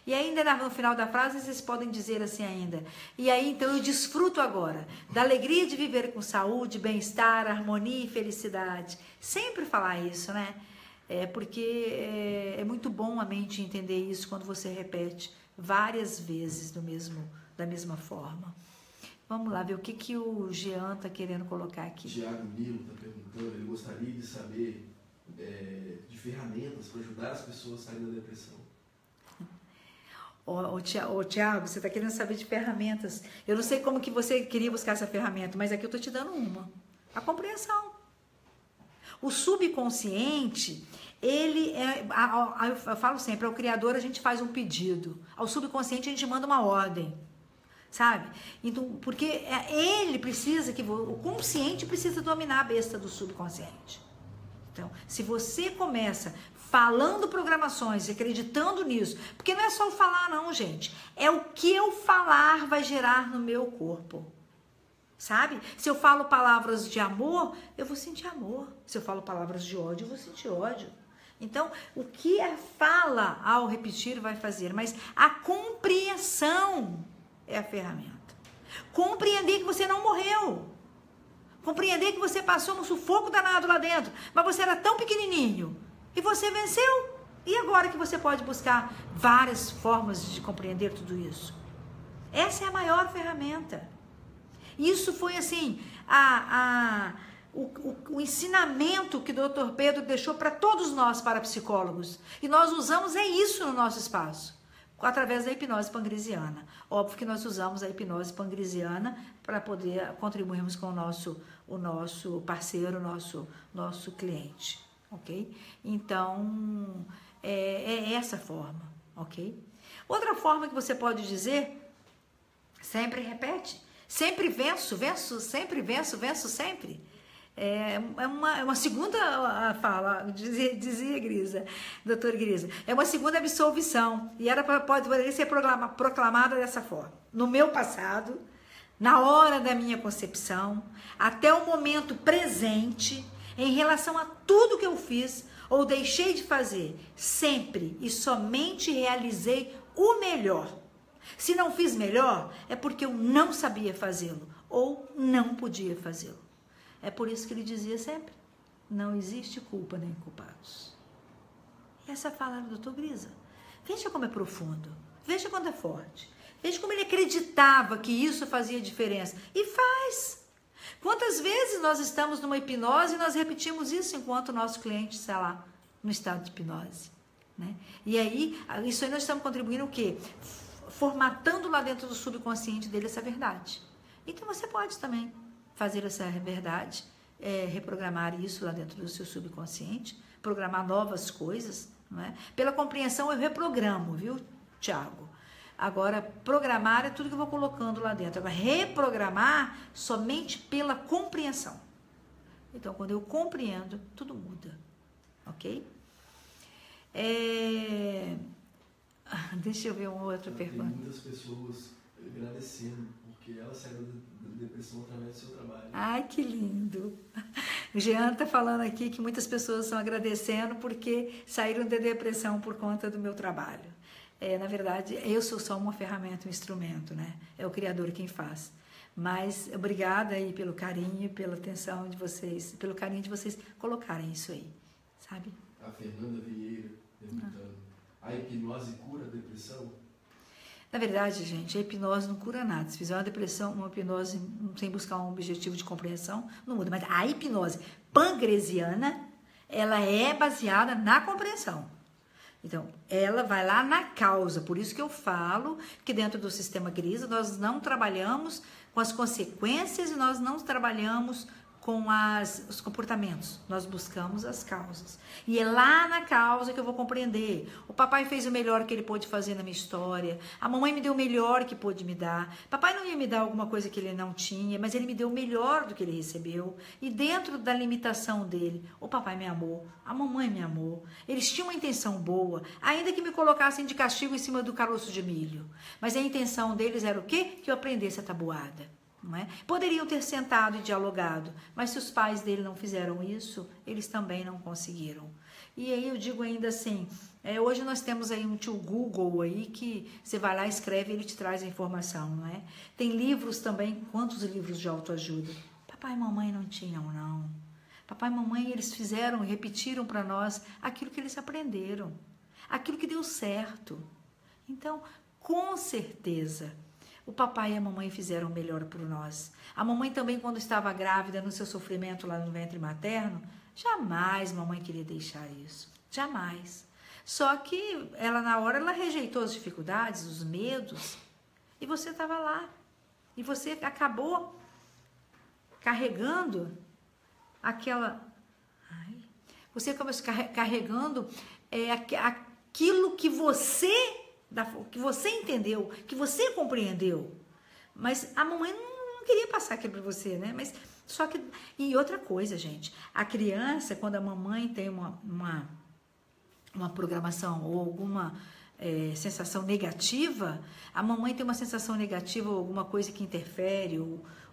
E ainda no final da frase, vocês podem dizer assim ainda, e aí então eu desfruto agora da alegria de viver com saúde, bem-estar, harmonia e felicidade. Sempre falar isso, né? Porque é muito bom a mente entender isso quando você repete várias vezes da mesma forma. Vamos lá ver o que o Jean está querendo colocar aqui. Tiago Nilo está perguntando, ele gostaria de saber de ferramentas para ajudar as pessoas a saírem da depressão. Tiago, você está querendo saber de ferramentas. Eu não sei como que você queria buscar essa ferramenta, mas aqui eu estou te dando uma. A compreensão. O subconsciente, eu falo sempre, ao Criador a gente faz um pedido. Ao subconsciente a gente manda uma ordem. Sabe? Então, porque ele precisa o consciente precisa dominar a besta do subconsciente. Então, se você começa falando programações e acreditando nisso, porque não é só o falar não, gente, é o que eu falar vai gerar no meu corpo. Sabe? Se eu falo palavras de amor, eu vou sentir amor. Se eu falo palavras de ódio, eu vou sentir ódio. Então, o que a fala ao repetir vai fazer, mas a compreensão é a ferramenta. Compreender que você não morreu. Compreender que você passou um sufoco danado lá dentro, mas você era tão pequenininho e você venceu. E agora que você pode buscar várias formas de compreender tudo isso. Essa é a maior ferramenta. Isso foi assim, o ensinamento que o Dr. Pedro deixou para todos nós parapsicólogos. E nós usamos isso no nosso espaço, através da hipnose pangresiana. Óbvio que nós usamos a hipnose pangresiana para poder contribuirmos com o nosso parceiro, o nosso cliente, ok? Então, é essa forma, ok? Outra forma que você pode dizer, sempre repete, sempre venço, venço sempre. É uma segunda fala, dizia Grisa, doutor Grisa, é uma segunda absolvição, e poderia ser proclamada dessa forma. No meu passado, na hora da minha concepção, até o momento presente, em relação a tudo que eu fiz ou deixei de fazer, sempre e somente realizei o melhor. Se não fiz melhor, é porque eu não sabia fazê-lo ou não podia fazê-lo. É por isso que ele dizia sempre, não existe culpa nem culpados. E essa fala do Dr. Grisa. Veja como é profundo, veja quando é forte, veja como ele acreditava que isso fazia diferença. E faz. Quantas vezes nós estamos numa hipnose e nós repetimos isso enquanto o nosso cliente está lá no estado de hipnose, né? E aí, isso aí nós estamos contribuindo o quê? Formatando lá dentro do subconsciente dele essa verdade. Então você pode também fazer essa verdade, reprogramar isso lá dentro do seu subconsciente, programar novas coisas, não é? Pela compreensão eu reprogramo, viu, Tiago? Agora, programar é tudo que eu vou colocando lá dentro. Agora, reprogramar somente pela compreensão. Então, quando eu compreendo, tudo muda, ok? Deixa eu ver uma outra pergunta. Tem muitas pessoas agradecendo, porque ela saiu da depressão através do seu trabalho. Ai, que lindo! O Jean está falando aqui que muitas pessoas estão agradecendo porque saíram da depressão por conta do meu trabalho. Na verdade, eu sou só uma ferramenta, um instrumento, né? É o Criador quem faz. Mas obrigada aí pelo carinho, pela atenção de vocês, pelo carinho de vocês colocarem isso aí, sabe? A Fernanda Vieira perguntando, a hipnose cura a depressão? Na verdade, gente, a hipnose não cura nada. Se fizer uma depressão, uma hipnose sem buscar um objetivo de compreensão, não muda. Mas a hipnose pangresiana, ela é baseada na compreensão. Então, ela vai lá na causa. Por isso que eu falo que dentro do sistema Grisa, nós não trabalhamos com as consequências e nós não trabalhamos com os comportamentos. Nós buscamos as causas. E é lá na causa que eu vou compreender. O papai fez o melhor que ele pôde fazer na minha história. A mamãe me deu o melhor que pôde me dar. Papai não ia me dar alguma coisa que ele não tinha, mas ele me deu o melhor do que ele recebeu. E dentro da limitação dele, o papai me amou, a mamãe me amou. Eles tinham uma intenção boa, ainda que me colocassem de castigo em cima do caroço de milho. Mas a intenção deles era o quê? Que eu aprendesse a tabuada. Não é? Poderiam ter sentado e dialogado, mas se os pais dele não fizeram isso, eles também não conseguiram. E aí eu digo ainda assim, hoje nós temos aí um tio Google aí que você vai lá, escreve e ele te traz a informação, não é? Tem livros também, quantos livros de autoajuda? Papai e mamãe não tinham, não. Papai e mamãe, eles fizeram, repetiram para nós aquilo que eles aprenderam, aquilo que deu certo. Então, com certeza, o papai e a mamãe fizeram o melhor por nós. A mamãe também, quando estava grávida, no seu sofrimento lá no ventre materno, jamais mamãe queria deixar isso. Jamais. Só que ela, na hora, ela rejeitou as dificuldades, os medos, e você estava lá. E você acabou carregando aquela... Você começou carregando aquilo que você entendeu, que você compreendeu. Mas a mamãe não queria passar aquilo para você, né? Mas só que... E outra coisa, gente, a criança, quando a mamãe tem uma programação ou alguma sensação negativa, a mamãe tem uma sensação negativa ou alguma coisa que interfere,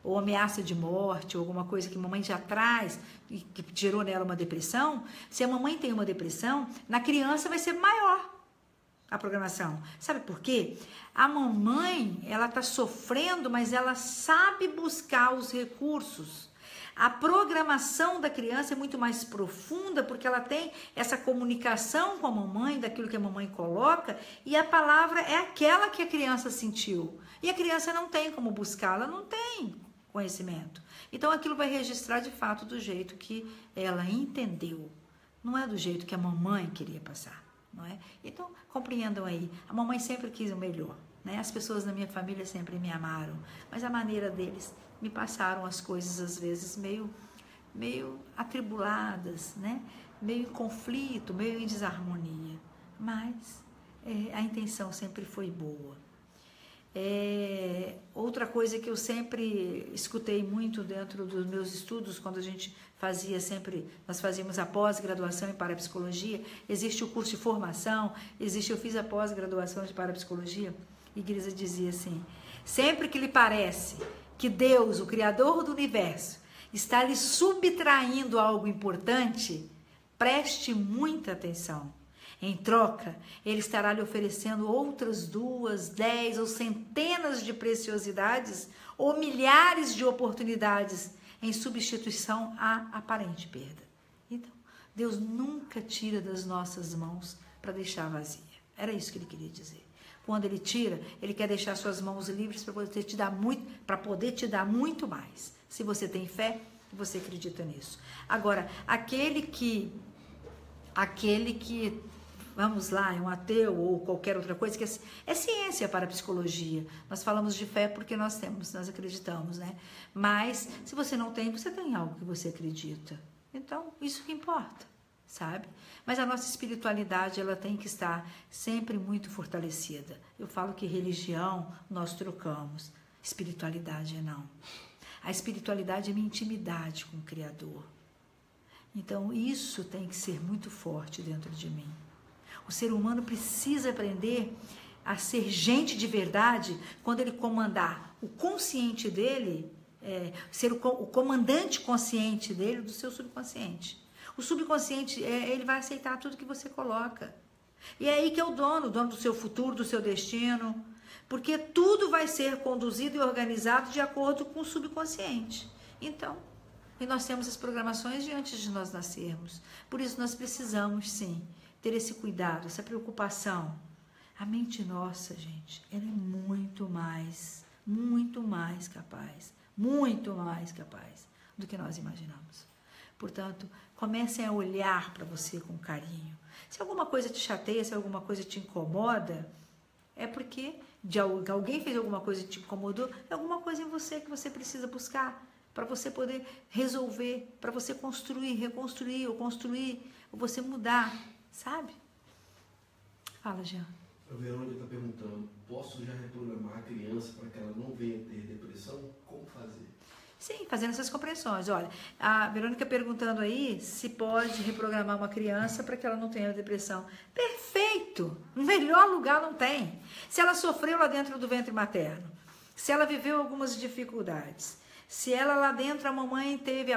ou ameaça de morte, ou alguma coisa que a mamãe já traz e que gerou nela uma depressão. Se a mamãe tem uma depressão, na criança vai ser maior a programação. Sabe por quê? A mamãe, ela tá sofrendo, mas ela sabe buscar os recursos. A programação da criança é muito mais profunda, porque ela tem essa comunicação com a mamãe, daquilo que a mamãe coloca, e a palavra é aquela que a criança sentiu. E a criança não tem como buscar, ela não tem conhecimento. Então aquilo vai registrar de fato do jeito que ela entendeu. Não é do jeito que a mamãe queria passar, não é? Então, compreendam aí, a mamãe sempre quis o melhor, né? As pessoas da minha família sempre me amaram, mas a maneira deles me passaram as coisas às vezes meio atribuladas, né? Meio em conflito, meio em desarmonia, mas a intenção sempre foi boa. Outra coisa que eu sempre escutei muito dentro dos meus estudos, quando a gente nós fazíamos a pós-graduação em parapsicologia, existe o curso de formação, eu fiz a pós-graduação de parapsicologia, e a igreja dizia assim: sempre que lhe parece que Deus, o Criador do Universo, está lhe subtraindo algo importante, preste muita atenção. Em troca, ele estará lhe oferecendo outras 2, 10 ou centenas de preciosidades ou milhares de oportunidades em substituição à aparente perda. Então, Deus nunca tira das nossas mãos para deixar vazia. Era isso que ele queria dizer. Quando ele tira, ele quer deixar suas mãos livres para poder te dar muito mais. Se você tem fé, você acredita nisso. Agora, aquele que vamos lá, é um ateu ou qualquer outra coisa, que é ciência para a psicologia. Nós falamos de fé porque nós acreditamos, né? Mas se você não tem, você tem algo que você acredita. Então, isso que importa, sabe? Mas a nossa espiritualidade, ela tem que estar sempre muito fortalecida. Eu falo que religião nós trocamos, espiritualidade não. A espiritualidade é minha intimidade com o Criador. Então, isso tem que ser muito forte dentro de mim. O ser humano precisa aprender a ser gente de verdade quando ele comandar o consciente dele, ser o comandante consciente dele do seu subconsciente. O subconsciente, ele vai aceitar tudo que você coloca. E é aí que é o dono do seu futuro, do seu destino, porque tudo vai ser conduzido e organizado de acordo com o subconsciente. Então, e nós temos as programações de antes de nós nascermos. Por isso nós precisamos, sim, ter esse cuidado, essa preocupação. A mente nossa, gente, ela é muito mais capaz do que nós imaginamos. Portanto, comecem a olhar para você com carinho. Se alguma coisa te chateia, se alguma coisa te incomoda, é porque alguém fez alguma coisa que te incomodou, é alguma coisa em você que você precisa buscar para você poder resolver, para você construir, reconstruir, ou você mudar, sabe? Fala, Jean. A Verônica está perguntando, posso já reprogramar a criança para que ela não venha ter depressão? Como fazer? Sim, fazendo essas compreensões. Olha, a Verônica perguntando aí se pode reprogramar uma criança para que ela não tenha depressão. Perfeito! No melhor lugar não tem. Se ela sofreu lá dentro do ventre materno, se ela viveu algumas dificuldades, se ela lá dentro, a mamãe teve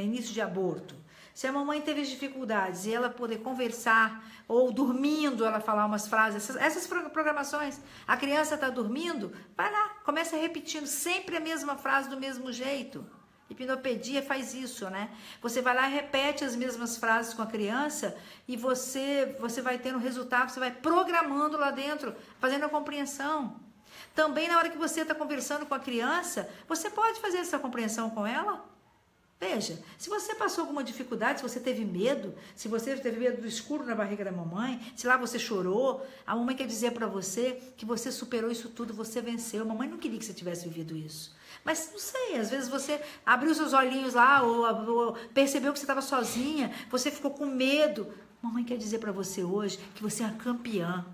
início de aborto, se a mamãe teve dificuldades e ela poder conversar, ou dormindo, ela falar umas frases, essas programações, a criança está dormindo, vai lá, começa repetindo sempre a mesma frase do mesmo jeito. Hipnopedia faz isso, né? Você vai lá e repete as mesmas frases com a criança e você vai tendo resultado, você vai programando lá dentro, fazendo a compreensão. Também na hora que você está conversando com a criança, você pode fazer essa compreensão com ela? Veja, se você passou alguma dificuldade, se você teve medo, se você teve medo do escuro na barriga da mamãe, se lá você chorou, a mamãe quer dizer para você que você superou isso tudo, você venceu. A mamãe não queria que você tivesse vivido isso. Mas não sei, às vezes você abriu seus olhinhos lá ou percebeu que você estava sozinha, você ficou com medo. A mamãe quer dizer para você hoje que você é a campeã.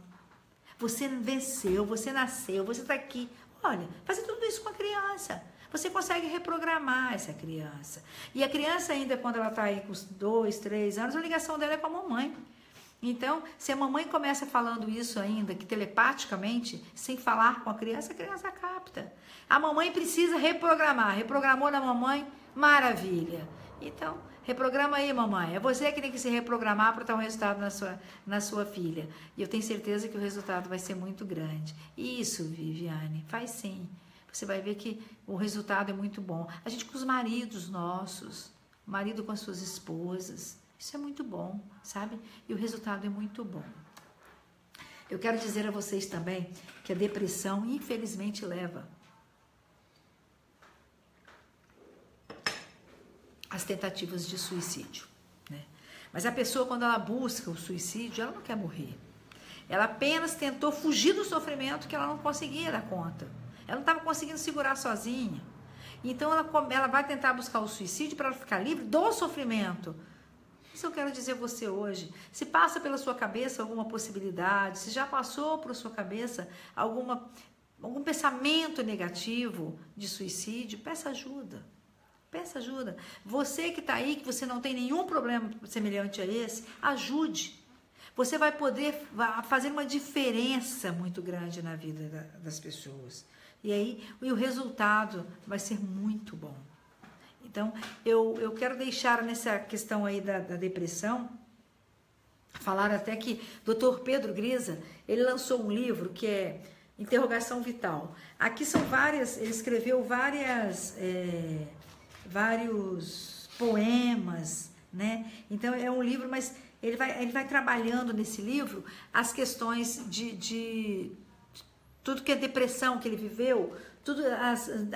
Você venceu, você nasceu, você está aqui. Olha, fazer tudo isso com a criança. Você consegue reprogramar essa criança. E a criança ainda, quando ela está aí com 2, 3 anos, a ligação dela é com a mamãe. Então, se a mamãe começa falando isso ainda, que telepaticamente, sem falar com a criança capta. A mamãe precisa reprogramar. Reprogramou na mamãe, maravilha. Então, reprograma aí, mamãe. É você que tem que se reprogramar para dar um resultado na sua filha. E eu tenho certeza que o resultado vai ser muito grande. Isso, Viviane, faz sim. Você vai ver que o resultado é muito bom. A gente com os maridos nossos, o marido com as suas esposas, isso é muito bom, sabe? E o resultado é muito bom. Eu quero dizer a vocês também que a depressão, infelizmente, leva as tentativas de suicídio, né? Mas a pessoa, quando ela busca o suicídio, ela não quer morrer. Ela apenas tentou fugir do sofrimento que ela não conseguia dar conta. Ela não estava conseguindo segurar sozinha. Então ela vai tentar buscar o suicídio para ela ficar livre do sofrimento. Isso eu quero dizer a você hoje. Se passa pela sua cabeça alguma possibilidade, se já passou por sua cabeça algum pensamento negativo de suicídio, peça ajuda. Peça ajuda. Você que está aí, que você não tem nenhum problema semelhante a esse, ajude. Você vai poder fazer uma diferença muito grande na vida das pessoas. E aí, o resultado vai ser muito bom. Então, eu quero deixar nessa questão aí da depressão, falar até que Dr. Pedro Grisa, ele lançou um livro que é Interrogação Vital. Aqui são várias, ele escreveu vários poemas, né? Então, é um livro, mas ele vai trabalhando nesse livro as questões de tudo que é depressão que ele viveu, tudo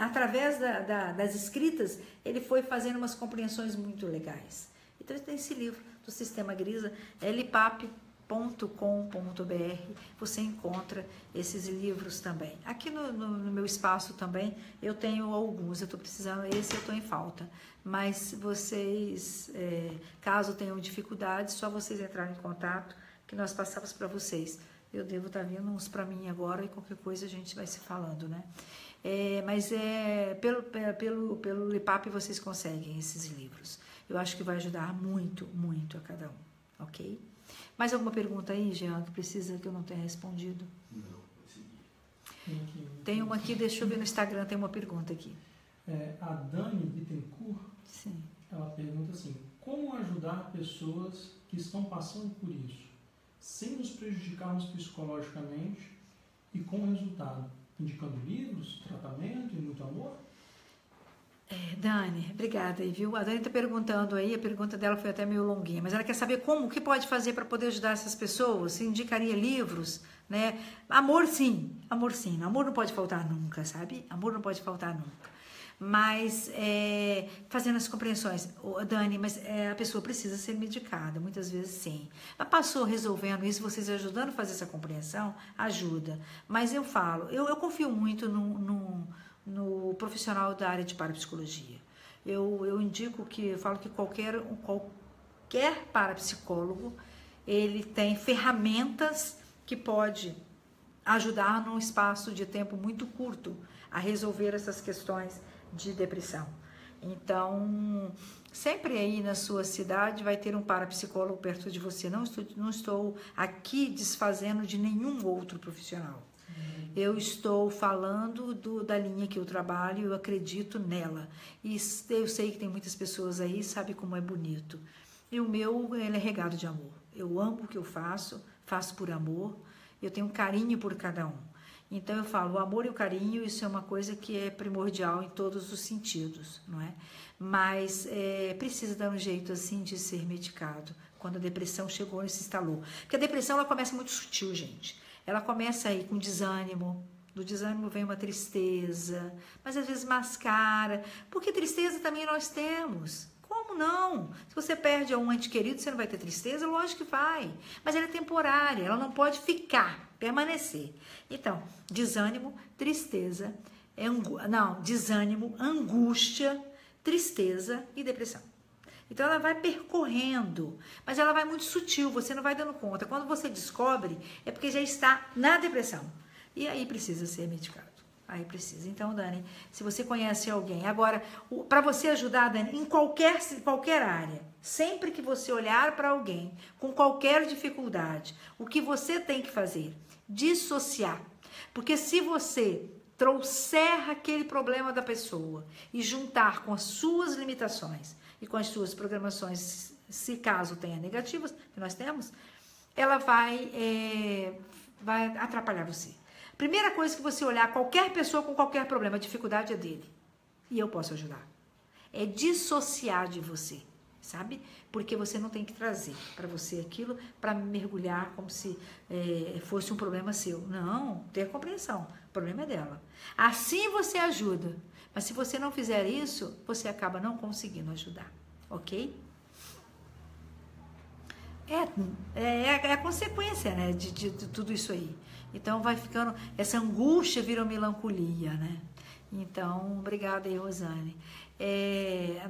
através das escritas, ele foi fazendo umas compreensões muito legais. Então tem esse livro do Sistema Grisa, lpap.com.br, você encontra esses livros também. Aqui no meu espaço também, eu tenho alguns, eu estou precisando, esse eu estou em falta. Mas vocês, caso tenham dificuldades, só vocês entrarem em contato, que nós passamos para vocês. Eu devo estar vindo uns para mim agora e qualquer coisa a gente vai se falando, né? Mas pelo LPAP vocês conseguem esses livros. Eu acho que vai ajudar muito, muito a cada um, ok? Mais alguma pergunta aí, Jean, que precisa que eu não tenha respondido? Não, vou seguir. Tem uma aqui, deixa eu ver no Instagram, tem uma pergunta aqui. A Dani Bittencourt, sim, ela pergunta assim: como ajudar pessoas que estão passando por isso, sem nos prejudicarmos psicologicamente e com resultado? Indicando livros, tratamento e muito amor? Dani, obrigada aí, viu? A Dani está perguntando aí, a pergunta dela foi até meio longuinha, mas ela quer saber o que pode fazer para poder ajudar essas pessoas, se indicaria livros, né? Amor sim, amor não pode faltar nunca, sabe? Amor não pode faltar nunca. Mas, fazendo as compreensões, Dani, mas a pessoa precisa ser medicada, muitas vezes sim. Mas passou resolvendo isso, vocês ajudando a fazer essa compreensão, ajuda. Mas eu falo, eu confio muito no profissional da área de parapsicologia. Eu indico eu falo que qualquer parapsicólogo, ele tem ferramentas que pode ajudar num espaço de tempo muito curto a resolver essas questões de depressão. Então, sempre aí na sua cidade vai ter um parapsicólogo perto de você. Não estou aqui desfazendo de nenhum outro profissional. Eu estou falando da linha que eu trabalho, eu acredito nela. E eu sei que tem muitas pessoas aí, sabe como é bonito. E o meu, ele é regado de amor. Eu amo o que eu faço por amor, eu tenho carinho por cada um. Então eu falo, o amor e o carinho, isso é uma coisa que é primordial em todos os sentidos, não é? Mas precisa dar um jeito assim de ser medicado, quando a depressão chegou e se instalou. Porque a depressão, ela começa muito sutil, gente. Ela começa aí com desânimo, do desânimo vem uma tristeza, mas às vezes mascara, porque tristeza também nós temos. Como não? Se você perde um ente querido, você não vai ter tristeza? Lógico que vai, mas ela é temporária, ela não pode permanecer. Então, desânimo, tristeza, desânimo, angústia, tristeza e depressão. Então, ela vai percorrendo, mas ela vai muito sutil, você não vai dando conta. Quando você descobre, é porque já está na depressão. E aí precisa ser medicado. Aí precisa. Então, Dani, se você conhece alguém... Agora, para você ajudar, Dani, em qualquer área, sempre que você olhar para alguém com qualquer dificuldade, o que você tem que fazer? Dissociar. Porque se você trouxer aquele problema da pessoa e juntar com as suas limitações e com as suas programações, se caso tenha negativas, que nós temos, ela vai atrapalhar você. Primeira coisa que você olhar, qualquer pessoa com qualquer problema, a dificuldade é dele. E eu posso ajudar. É dissociar de você, sabe? Porque você não tem que trazer para você aquilo para mergulhar como se fosse um problema seu. Não, tenha compreensão. O problema é dela. Assim você ajuda. Mas se você não fizer isso, você acaba não conseguindo ajudar. ok? É a consequência, né, de tudo isso aí. Então vai ficando, essa angústia vira melancolia, né? Então, obrigada aí, Rosane.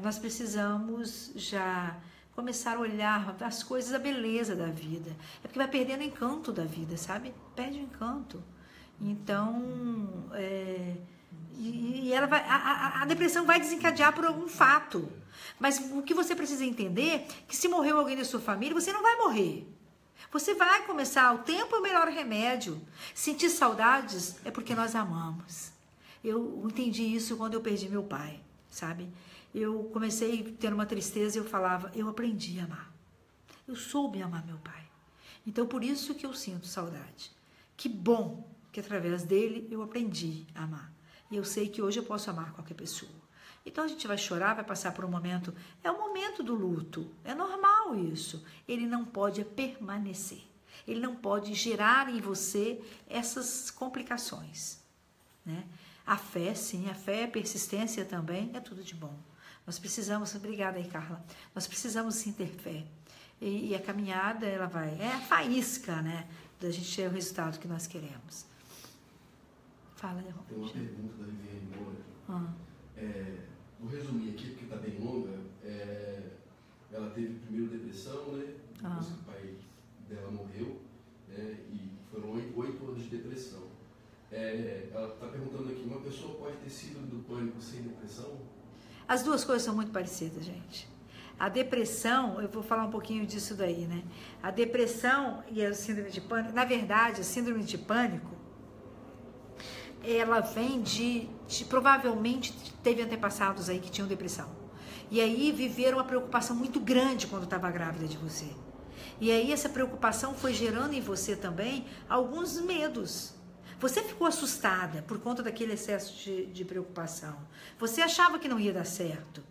Nós precisamos já começar a olhar as coisas, a beleza da vida. É porque vai perdendo o encanto da vida, sabe? Perde o encanto. Então, e ela vai, a depressão vai desencadear por algum fato. Mas o que você precisa entender é que se morreu alguém da sua família, você não vai morrer. Você vai começar, o tempo é o melhor remédio. Sentir saudades é porque nós amamos. Eu entendi isso quando eu perdi meu pai, sabe? Eu comecei a ter uma tristeza e eu falava, eu aprendi a amar. Eu soube amar meu pai. Então, por isso que eu sinto saudade. Que bom que através dele eu aprendi a amar. E eu sei que hoje eu posso amar qualquer pessoa. Então a gente vai chorar, vai passar por um momento, é o momento do luto, é normal isso. Ele não pode permanecer, ele não pode gerar em você essas complicações, né? A fé, sim, a fé, a persistência também, é tudo de bom. Nós precisamos, obrigada aí, Carla, nós precisamos sim ter fé. E a caminhada, ela vai, é a faísca, né, da gente ter o resultado que nós queremos. Fala, tem uma pergunta da Viviane Moura. Vou resumir aqui, porque está bem longa. Ela teve primeiro depressão, né? Depois que o pai dela morreu, né? E foram 8 anos de depressão. Ela está perguntando aqui, uma pessoa pode ter síndrome do pânico sem depressão? As duas coisas são muito parecidas, gente. A depressão, eu vou falar um pouquinho disso daí, né? A depressão e a síndrome de pânico, na verdade, a síndrome de pânico, ela vem provavelmente teve antepassados aí que tinham depressão. E aí viveram uma preocupação muito grande quando estava grávida de você. E aí essa preocupação foi gerando em você também alguns medos. Você ficou assustada por conta daquele excesso de preocupação. Você achava que não ia dar certo,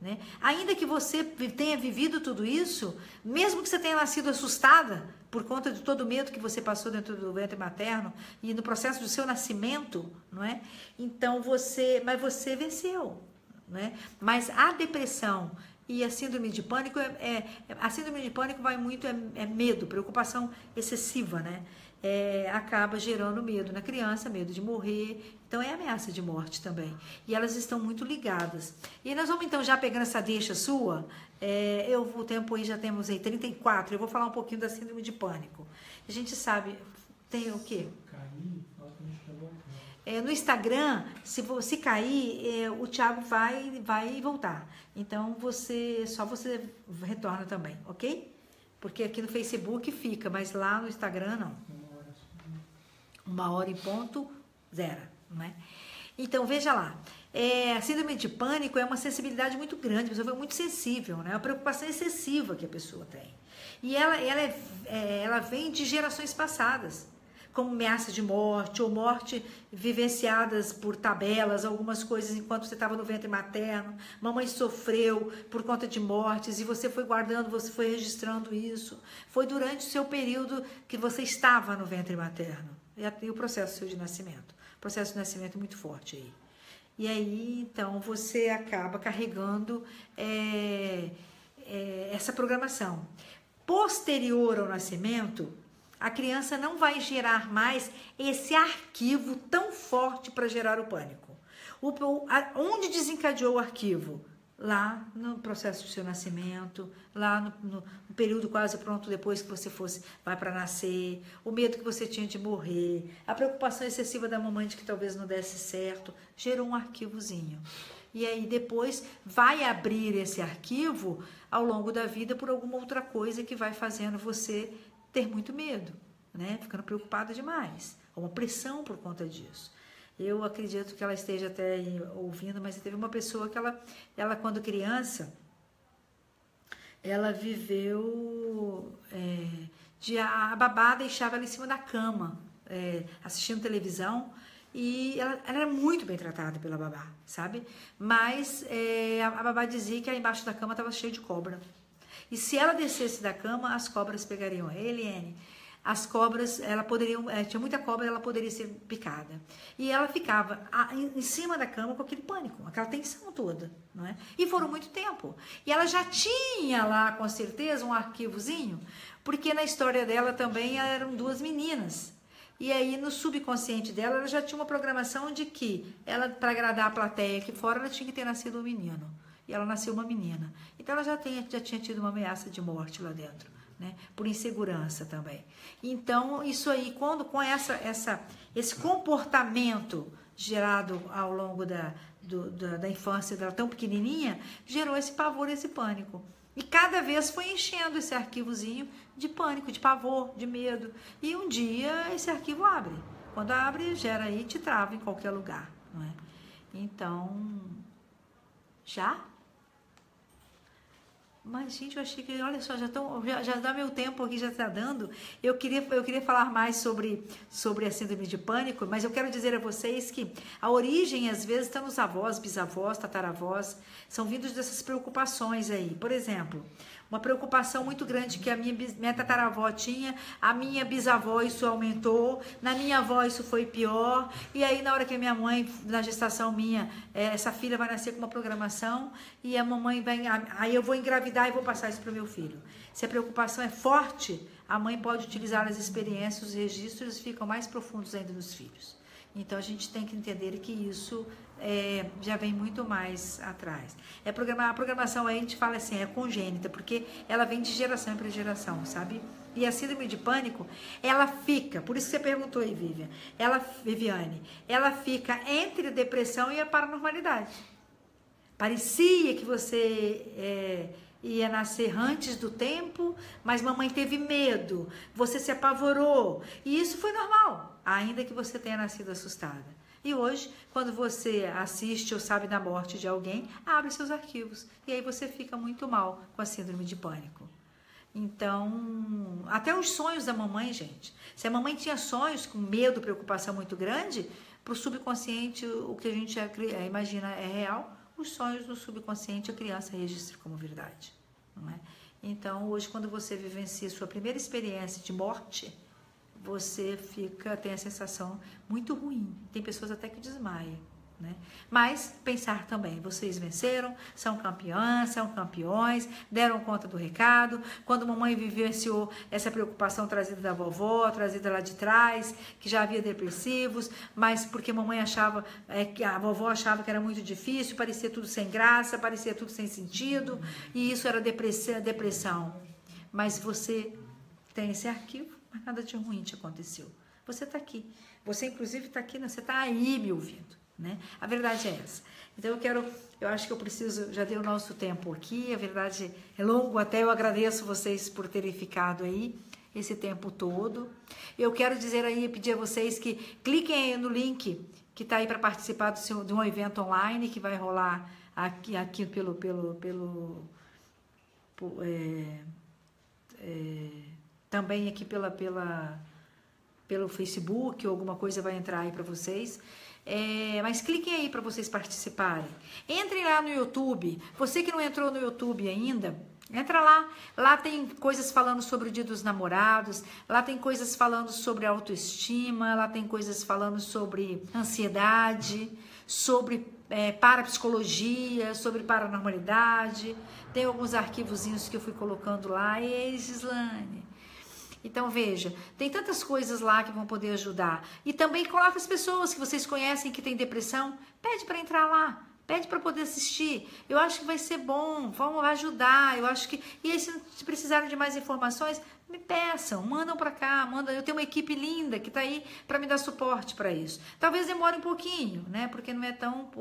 né? Ainda que você tenha vivido tudo isso, mesmo que você tenha nascido assustada por conta de todo o medo que você passou dentro do ventre materno e no processo do seu nascimento, não é? Então você venceu, não é? Mas a depressão e a síndrome de pânico a síndrome de pânico vai muito medo, preocupação excessiva, né? Acaba gerando medo na criança, medo de morrer, então é ameaça de morte também. E elas estão muito ligadas. E nós vamos então já pegando essa deixa sua, o tempo aí já temos aí 34, eu vou falar um pouquinho da síndrome de pânico. A gente sabe, tem o quê? No Instagram, se cair, o Thiago vai voltar. Então só você retorna também, ok? Porque aqui no Facebook fica, mas lá no Instagram não. 1h em ponto, 0, não é? Então, veja lá, a síndrome de pânico é uma sensibilidade muito grande, a pessoa é muito sensível, né? É uma preocupação excessiva que a pessoa tem. E ela vem de gerações passadas, como ameaça de morte, ou morte vivenciadas por tabelas, algumas coisas enquanto você estava no ventre materno, mamãe sofreu por conta de mortes, e você foi guardando, você foi registrando isso. Foi durante o seu período que você estava no ventre materno. E o processo seu de nascimento. O processo de nascimento é muito forte aí. E aí, então, você acaba carregando essa programação. Posterior ao nascimento, a criança não vai gerar mais esse arquivo tão forte para gerar o pânico. Onde desencadeou o arquivo? Lá no processo do seu nascimento, lá no período quase pronto depois que você vai para nascer, o medo que você tinha de morrer, a preocupação excessiva da mamãe de que talvez não desse certo, gerou um arquivozinho. E aí depois vai abrir esse arquivo ao longo da vida por alguma outra coisa que vai fazendo você ter muito medo, né? Ficando preocupada demais, uma pressão por conta disso. Eu acredito que ela esteja até ouvindo, mas teve uma pessoa que ela quando criança, ela viveu a babá deixava ela em cima da cama, assistindo televisão, e ela era muito bem tratada pela babá, sabe? Mas a babá dizia que aí embaixo da cama estava cheio de cobra. E se ela descesse da cama, as cobras pegariam. Eliane, as cobras, tinha muita cobra, ela poderia ser picada. E ela ficava em cima da cama com aquele pânico, aquela tensão toda, não é? E foram muito tempo. E ela já tinha lá, com certeza, um arquivozinho, porque na história dela também eram 2 meninas. E aí, no subconsciente dela, ela já tinha uma programação de que ela, para agradar a plateia aqui fora, ela tinha que ter nascido um menino. E ela nasceu uma menina. Então, ela já tinha tido uma ameaça de morte lá dentro, né? Por insegurança também. Então, isso aí, com esse comportamento gerado ao longo da infância dela, tão pequenininha, gerou esse pavor, esse pânico. E cada vez foi enchendo esse arquivozinho de pânico, de pavor, de medo. E um dia esse arquivo abre. Quando abre, gera aí, te trava em qualquer lugar, não é? Então, já? Mas, gente, eu achei que, olha só, já dá meu tempo aqui, já está dando. Eu queria falar mais sobre a síndrome de pânico, mas eu quero dizer a vocês que a origem, às vezes, está nos avós, bisavós, tataravós, são vindos dessas preocupações aí. Por exemplo, uma preocupação muito grande que a minha tataravó tinha, a minha bisavó isso aumentou, na minha avó isso foi pior, e aí na hora que a minha mãe, na gestação minha, essa filha vai nascer com uma programação, e a mamãe aí eu vou engravidar e vou passar isso para o meu filho. Se a preocupação é forte, a mãe pode utilizar as experiências, os registros ficam mais profundos ainda nos filhos. Então a gente tem que entender que isso já vem muito mais atrás. A programação aí a gente fala assim, é congênita, porque ela vem de geração para geração, sabe? E a síndrome de pânico, ela fica, por isso que você perguntou aí, Viviane, ela fica entre a depressão e a paranormalidade. Parecia que você ia nascer antes do tempo, mas mamãe teve medo, você se apavorou, e isso foi normal, ainda que você tenha nascido assustada. E hoje, quando você assiste ou sabe da morte de alguém, abre seus arquivos, e aí você fica muito mal com a síndrome de pânico. Então, até os sonhos da mamãe, gente, se a mamãe tinha sonhos com medo, preocupação muito grande, para o subconsciente, o que a gente imagina é real, os sonhos do subconsciente a criança registra como verdade, não é? Então, hoje, quando você vivencia sua primeira experiência de morte, você tem a sensação muito ruim. Tem pessoas até que desmaiam, né? Mas pensar também, vocês venceram, são campeãs, são campeões, deram conta do recado. Quando a mamãe vivenciou essa preocupação trazida da vovó, trazida lá de trás, que já havia depressivos, mas porque a mamãe achava, que a vovó achava que era muito difícil, parecia tudo sem graça, parecia tudo sem sentido, e isso era depressão. Mas você tem esse arquivo, mas nada de ruim te aconteceu. Você está aqui. Você, inclusive, está aqui, você está aí me ouvindo, né? A verdade é essa. Então, eu acho que eu preciso, já dei o nosso tempo aqui, a verdade é longo até, eu agradeço vocês por terem ficado aí esse tempo todo. Eu quero dizer aí, pedir a vocês que cliquem aí no link que está aí para participar de um evento online que vai rolar aqui também aqui pelo Facebook, ou alguma coisa vai entrar aí para vocês. Mas cliquem aí para vocês participarem. Entrem lá no YouTube. Você que não entrou no YouTube ainda, entra lá. Lá tem coisas falando sobre o Dia dos Namorados, lá tem coisas falando sobre autoestima, lá tem coisas falando sobre ansiedade, sobre parapsicologia, sobre paranormalidade. Tem alguns arquivozinhos que eu fui colocando lá. Ei, Gislane. Então, veja, tem tantas coisas lá que vão poder ajudar. E também coloca as pessoas que vocês conhecem que têm depressão, pede para entrar lá, pede para poder assistir. Eu acho que vai ser bom, vamos ajudar. Eu acho que. E aí, se precisarem de mais informações, me peçam, mandam para cá, eu tenho uma equipe linda que está aí para me dar suporte para isso. Talvez demore um pouquinho, né? Porque não é tão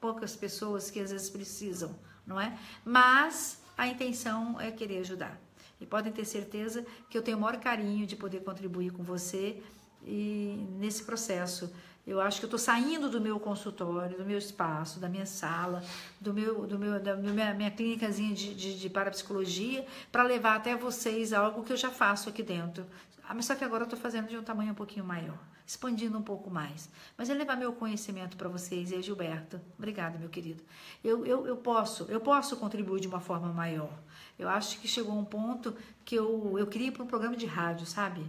poucas pessoas que às vezes precisam, não é? Mas a intenção é querer ajudar. E podem ter certeza que eu tenho o maior carinho de poder contribuir com você e nesse processo. Eu acho que eu estou saindo do meu consultório, do meu espaço, da minha sala, da minha clínicazinha de parapsicologia, para levar até vocês algo que eu já faço aqui dentro. Mas só que agora eu estou fazendo de um tamanho um pouquinho maior, expandindo um pouco mais. Mas é levar meu conhecimento para vocês. E a Gilberta, obrigada, meu querido. Eu posso contribuir de uma forma maior. Eu acho que chegou um ponto que eu queria ir para um programa de rádio, sabe?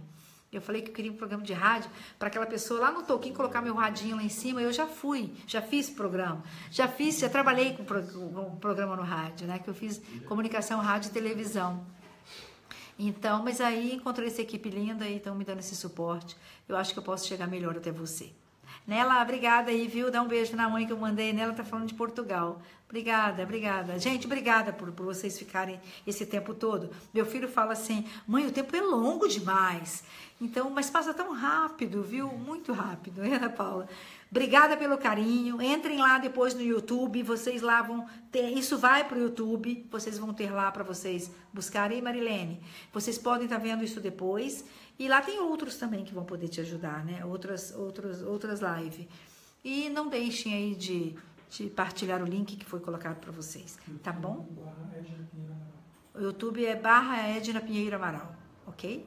Eu falei que eu queria um programa de rádio para aquela pessoa lá no toquinho colocar meu radinho lá em cima. Eu já fiz programa. Já trabalhei com programa no rádio, né? Que eu fiz comunicação, rádio e televisão. Então, mas aí encontrei essa equipe linda e estão me dando esse suporte. Eu acho que eu posso chegar melhor até você. Nela, obrigada aí, viu? Dá um beijo na mãe que eu mandei. Nela tá falando de Portugal. Obrigada. Gente, obrigada por vocês ficarem esse tempo todo. Meu filho fala assim, mãe, o tempo é longo demais. Então, mas passa tão rápido, viu? Muito rápido, né, Ana Paula? Obrigada pelo carinho. Entrem lá depois no YouTube. Vocês lá vão ter. Isso vai pro YouTube. Vocês vão ter lá para vocês buscarem, Marilene. Vocês podem estar vendo isso depois. E lá tem outros também que vão poder te ajudar, né? Outras lives. E não deixem aí de partilhar o link que foi colocado para vocês. Tá bom? O YouTube é /Edna Pinheiro Amaral. Ok?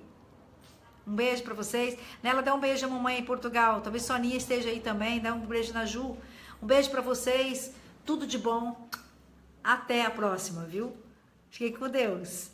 Um beijo para vocês. Nela, dá um beijo à mamãe em Portugal. Talvez Soninha esteja aí também. Dá um beijo na Ju. Um beijo para vocês. Tudo de bom. Até a próxima, viu? Fiquem com Deus.